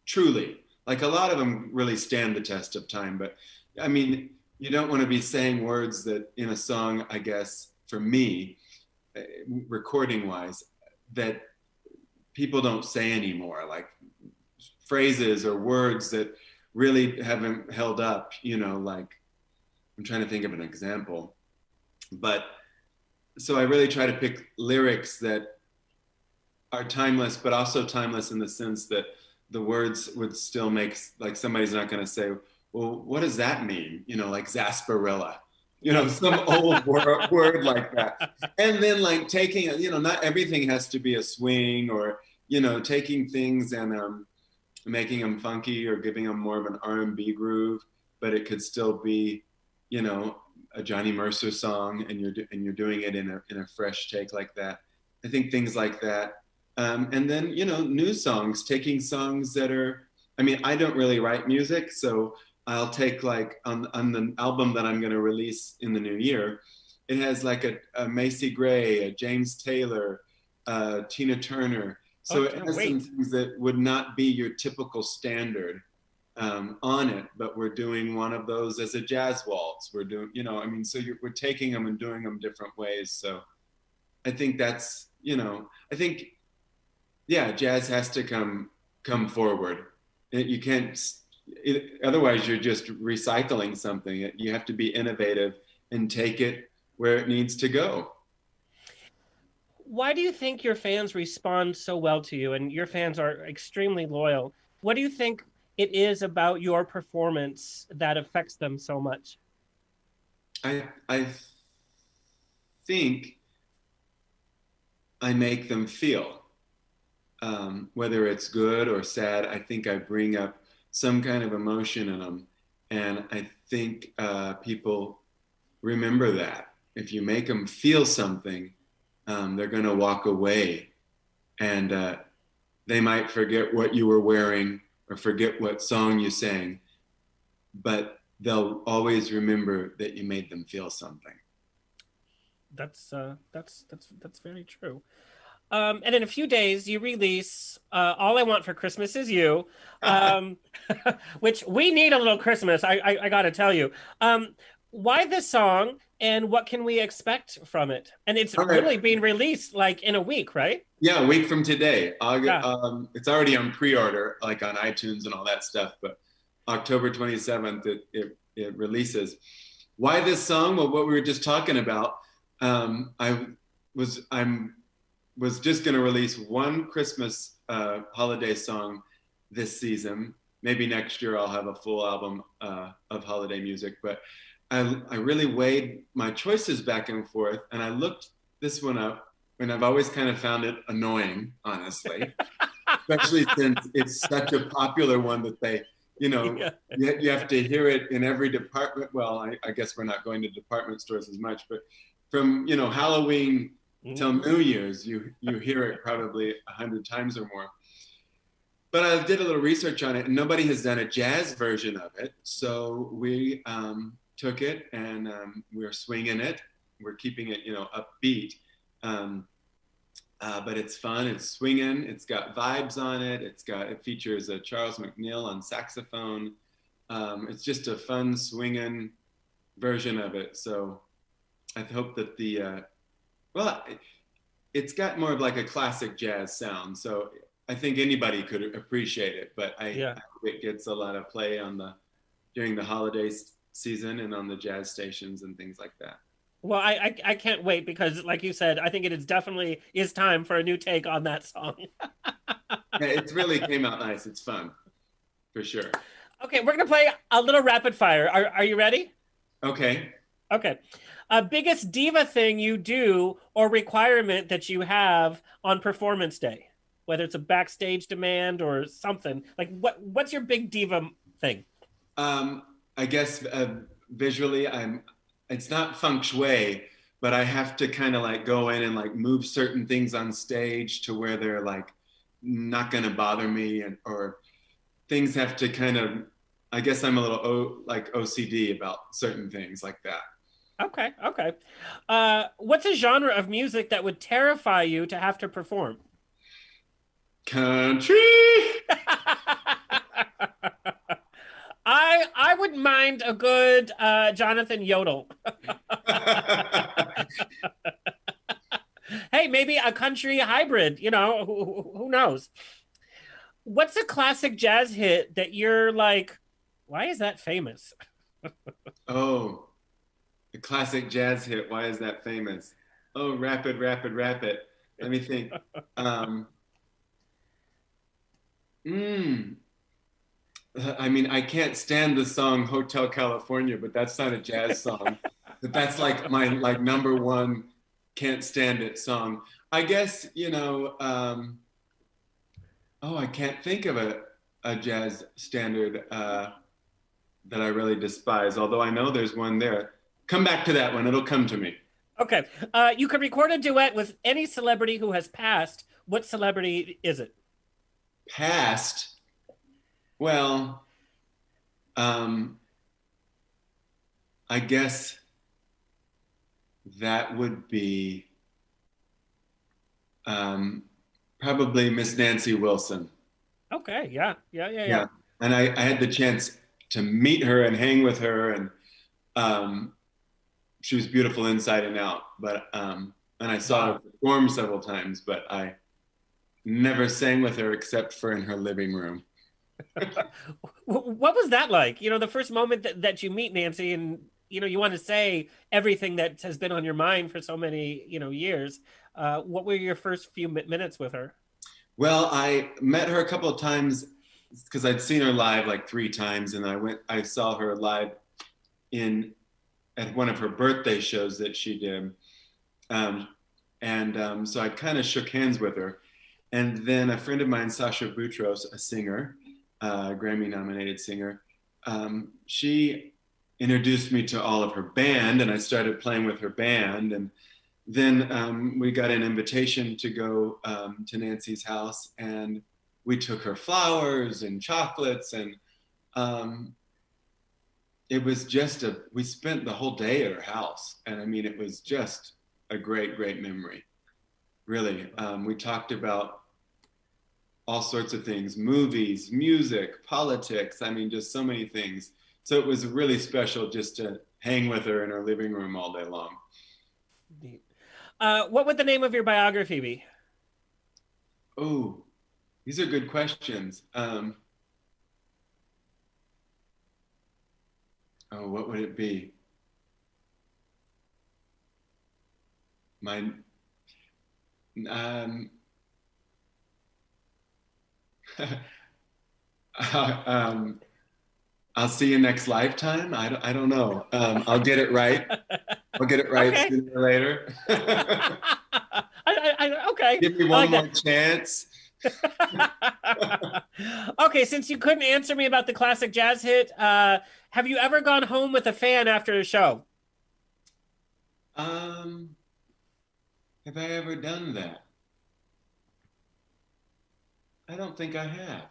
truly. Like a lot of them really stand the test of time, but I mean, you don't want to be saying words that in a song, I guess, for me, recording wise, that people don't say anymore, like phrases or words that really haven't held up, you know, like, I'm trying to think of an example. But so I really try to pick lyrics that are timeless, but also timeless in the sense that the words would still make, like somebody's not going to say, well, what does that mean? You know, like sarsaparilla, you know, some old word like that. And then like taking, you know, not everything has to be a swing or, you know, taking things and making them funky or giving them more of an R&B groove, but it could still be, you know, a Johnny Mercer song and you're doing it in a fresh take like that. I think things like that. And then, you know, new songs, taking songs that are, I mean, I don't really write music, so I'll take like on the album that I'm going to release in the new year, it has like a Macy Gray, a James Taylor, Tina Turner. So it has some things that would not be your typical standard on it, but we're doing one of those as a jazz waltz. We're doing, you know, I mean, so we're taking them and doing them different ways. So I think that's, you know, I think, yeah, jazz has to come forward. You can't, otherwise you're just recycling something. You have to be innovative and take it where it needs to go. Why do you think your fans respond so well to you? And your fans are extremely loyal. What do you think it is about your performance that affects them so much? I think I make them feel, whether it's good or sad. I think I bring up some kind of emotion in them. And I think people remember that. If you make them feel something, they're going to walk away and they might forget what you were wearing or forget what song you sang, but they'll always remember that you made them feel something. That's very true. And in a few days, you release All I Want for Christmas Is You, which we need a little Christmas, I got to tell you. Why this song, and what can we expect from it? And it's really being released like in a week, right? Yeah, a week from today. It's already on pre-order, like on iTunes and all that stuff, but October 27th, it releases. Why this song? Well, what we were just talking about, I was just going to release one Christmas holiday song this season. Maybe next year I'll have a full album of holiday music, but I really weighed my choices back and forth, and I looked this one up, and I've always kind of found it annoying, honestly, especially since it's such a popular one that they, you know, you have to hear it in every department. Well, I guess we're not going to department stores as much, but from, you know, Halloween till New Year's, you hear it probably 100 times or more. But I did a little research on it, and nobody has done a jazz version of it. So we took it and we're swinging it. We're keeping it, you know, upbeat. But it's fun. It's swinging. It's got vibes on it. It features a Charles McNeil on saxophone. It's just a fun swinging version of it. So I hope that it's got more of like a classic jazz sound. So I think anybody could appreciate it, but I hope it gets a lot of play during the holiday season and on the jazz stations and things like that. Well, I can't wait because, like you said, I think it definitely is time for a new take on that song. Yeah, it really came out nice. It's fun, for sure. Okay, we're gonna play a little rapid fire. Are you ready? Okay. Okay. Biggest diva thing you do or requirement that you have on performance day, whether it's a backstage demand or something. Like what's your big diva thing? I guess visually, it's not feng shui, but I have to kind of like go in and like move certain things on stage to where they're like not going to bother me, or things have to kind of, I guess I'm a little like OCD about certain things like that. Okay, okay. What's a genre of music that would terrify you to have to perform? Country. I wouldn't mind a good Jonathan Yodel. Hey, maybe a country hybrid, who knows? What's a classic jazz hit that you're like, why is that famous? Oh, the classic jazz hit. Why is that famous? Oh, rapid, rapid, rapid. Let me think. I mean, I can't stand the song Hotel California, but that's not a jazz song. But that's like my number one can't stand it song. I guess, I can't think of a jazz standard that I really despise, although I know there's one there. Come back to that one. It'll come to me. Okay. You could record a duet with any celebrity who has passed. What celebrity is it? Past? Well, I guess that would be probably Miss Nancy Wilson. Okay. Yeah. And I had the chance to meet her and hang with her, and she was beautiful inside and out. But and I saw her perform several times, but I never sang with her except for in her living room. What was that like? The first moment that you meet Nancy, and you want to say everything that has been on your mind for so many years. What were your first few minutes with her? Well, I met her a couple of times because I'd seen her live like 3 times, and I saw her live at one of her birthday shows that she did. So I kind of shook hands with her. And then a friend of mine, Sasha Boutros, a singer, Grammy nominated singer, she introduced me to all of her band, and I started playing with her band. And then we got an invitation to go to Nancy's house, and we took her flowers and chocolates, and it was just we spent the whole day at her house. And I mean, it was just a great, great memory. Really. We talked about all sorts of things, movies, music, politics. I mean, just so many things. So it was really special just to hang with her in her living room all day long. Neat. What would the name of your biography be? Oh, these are good questions. What would it be? I'll see you next lifetime. I don't know. I'll get it right. I'll get it right sooner or later. Okay. Give me one more chance. Okay, since you couldn't answer me about the classic jazz hit, have you ever gone home with a fan after a show? Have I ever done that? I don't think I have.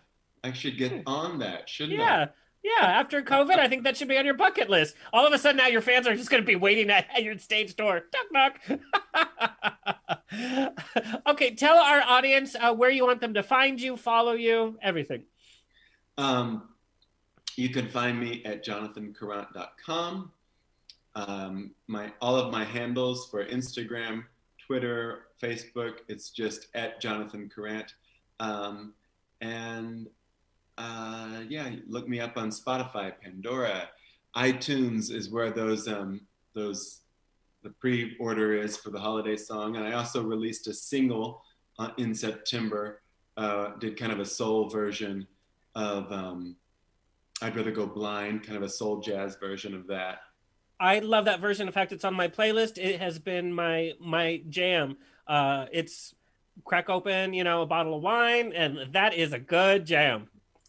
I should get on that, shouldn't I? Yeah. After COVID, I think that should be on your bucket list. All of a sudden now your fans are just going to be waiting at your stage door. Knock, knock. Okay, tell our audience where you want them to find you, follow you, everything. You can find me at jonathankarrant.com. All of my handles for Instagram, Twitter, Facebook, it's just at Jonathan Karrant. Look me up on Spotify, Pandora, iTunes is where the pre-order is for the holiday song. And I also released a single in September, did kind of a soul version of I'd Rather Go Blind, kind of a soul jazz version of that. I love that version. In fact, it's on my playlist. It has been my jam. It's crack open, a bottle of wine, and that is a good jam.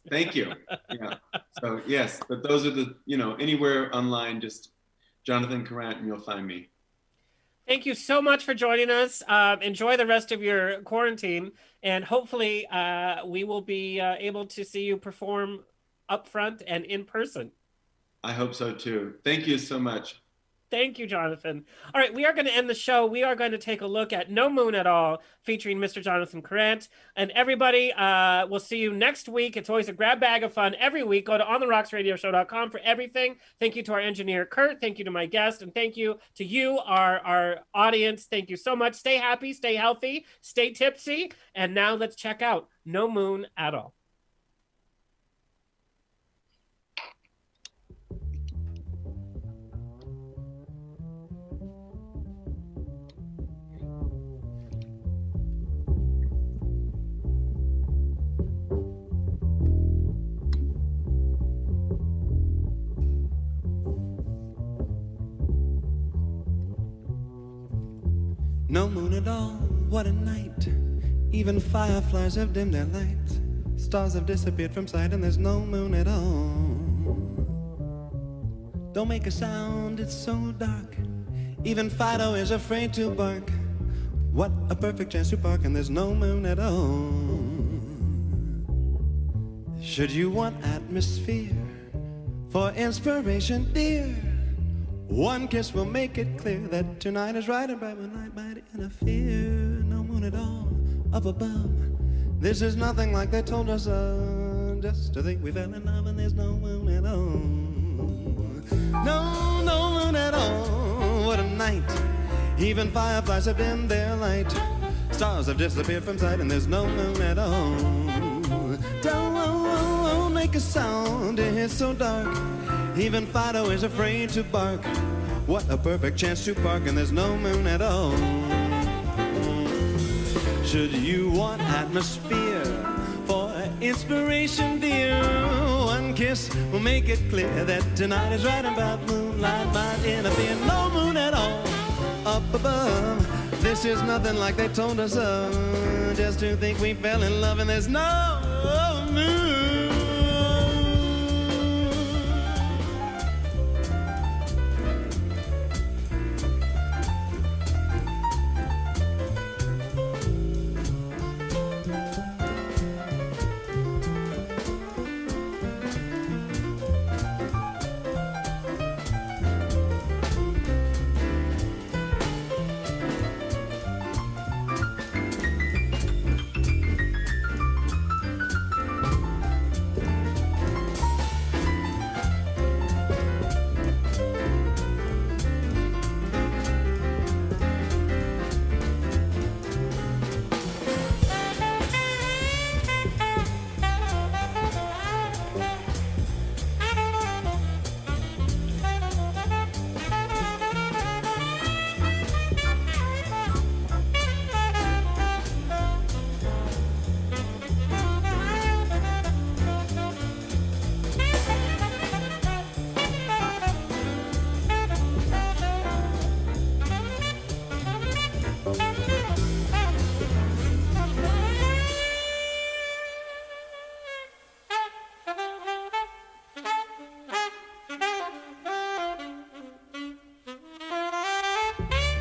Thank you. Yeah. So yes, but those are the, anywhere online, just Jonathan Karrant, and you'll find me. Thank you so much for joining us. Enjoy the rest of your quarantine, and hopefully we will be able to see you perform up front and in person. I hope so too. Thank you so much. Thank you, Jonathan. All right, we are going to end the show. We are going to take a look at No Moon at All, featuring Mr. Jonathan Karrant. And everybody, we'll see you next week. It's always a grab bag of fun every week. Go to ontherocksradioshow.com for everything. Thank you to our engineer, Kurt. Thank you to my guest. And thank you to you, our audience. Thank you so much. Stay happy, stay healthy, stay tipsy. And now let's check out No Moon at All. No moon at all, what a night. Even fireflies have dimmed their light. Stars have disappeared from sight and there's no moon at all. Don't make a sound, it's so dark. Even Fido is afraid to bark. What a perfect chance to park and there's no moon at all. Should you want atmosphere for inspiration, dear, one kiss will make it clear that tonight is right and bright moonlight might interfere. No moon at all up above. This is nothing like they told us of. Just to think we fell in love and there's no moon at all. No moon at all. What a night. Even fireflies have dimmed their light. Stars have disappeared from sight and there's no moon at all. Don't make a sound, it's so dark. Even Fido is afraid to bark. What a perfect chance to park and there's no moon at all. Should you want atmosphere for inspiration, dear, one kiss will make it clear that tonight is right about moonlight might interfere. No moon at all up above. This is nothing like they told us of. Just to think we fell in love and there's no moon.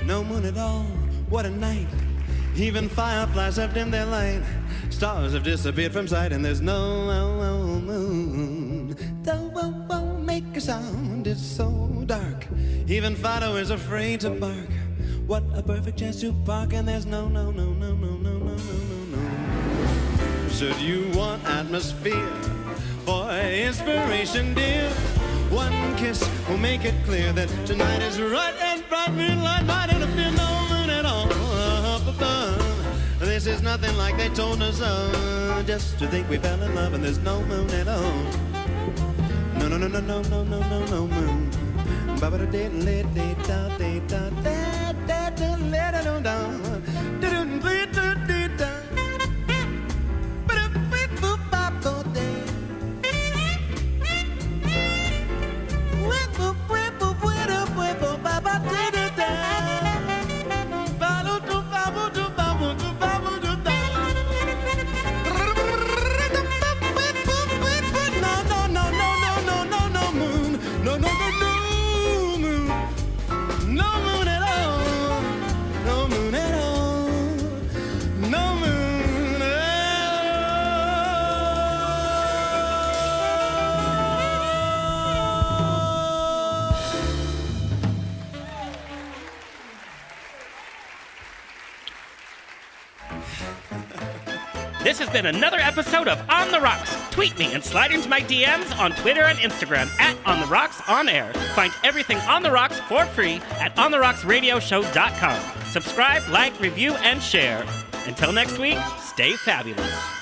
No moon at all, what a night. Even fireflies have dimmed their light. Stars have disappeared from sight and there's no moon. Don't make a sound, it's so dark. Even Fido is afraid to bark. What a perfect chance to park and there's no. Should you want atmosphere for inspiration, dear, one kiss will make it clear that tonight is right and bright moonlight might interfere. No moon at all up above. This is nothing like they told us of. Just to think we fell in love and there's no moon at all. No moon. This has been another episode of On the Rocks. Tweet me and slide into my DMs on Twitter and Instagram at On the Rocks On Air. Find everything On the Rocks for free at ontherocksradioshow.com. Subscribe, like, review, and share. Until next week, stay fabulous.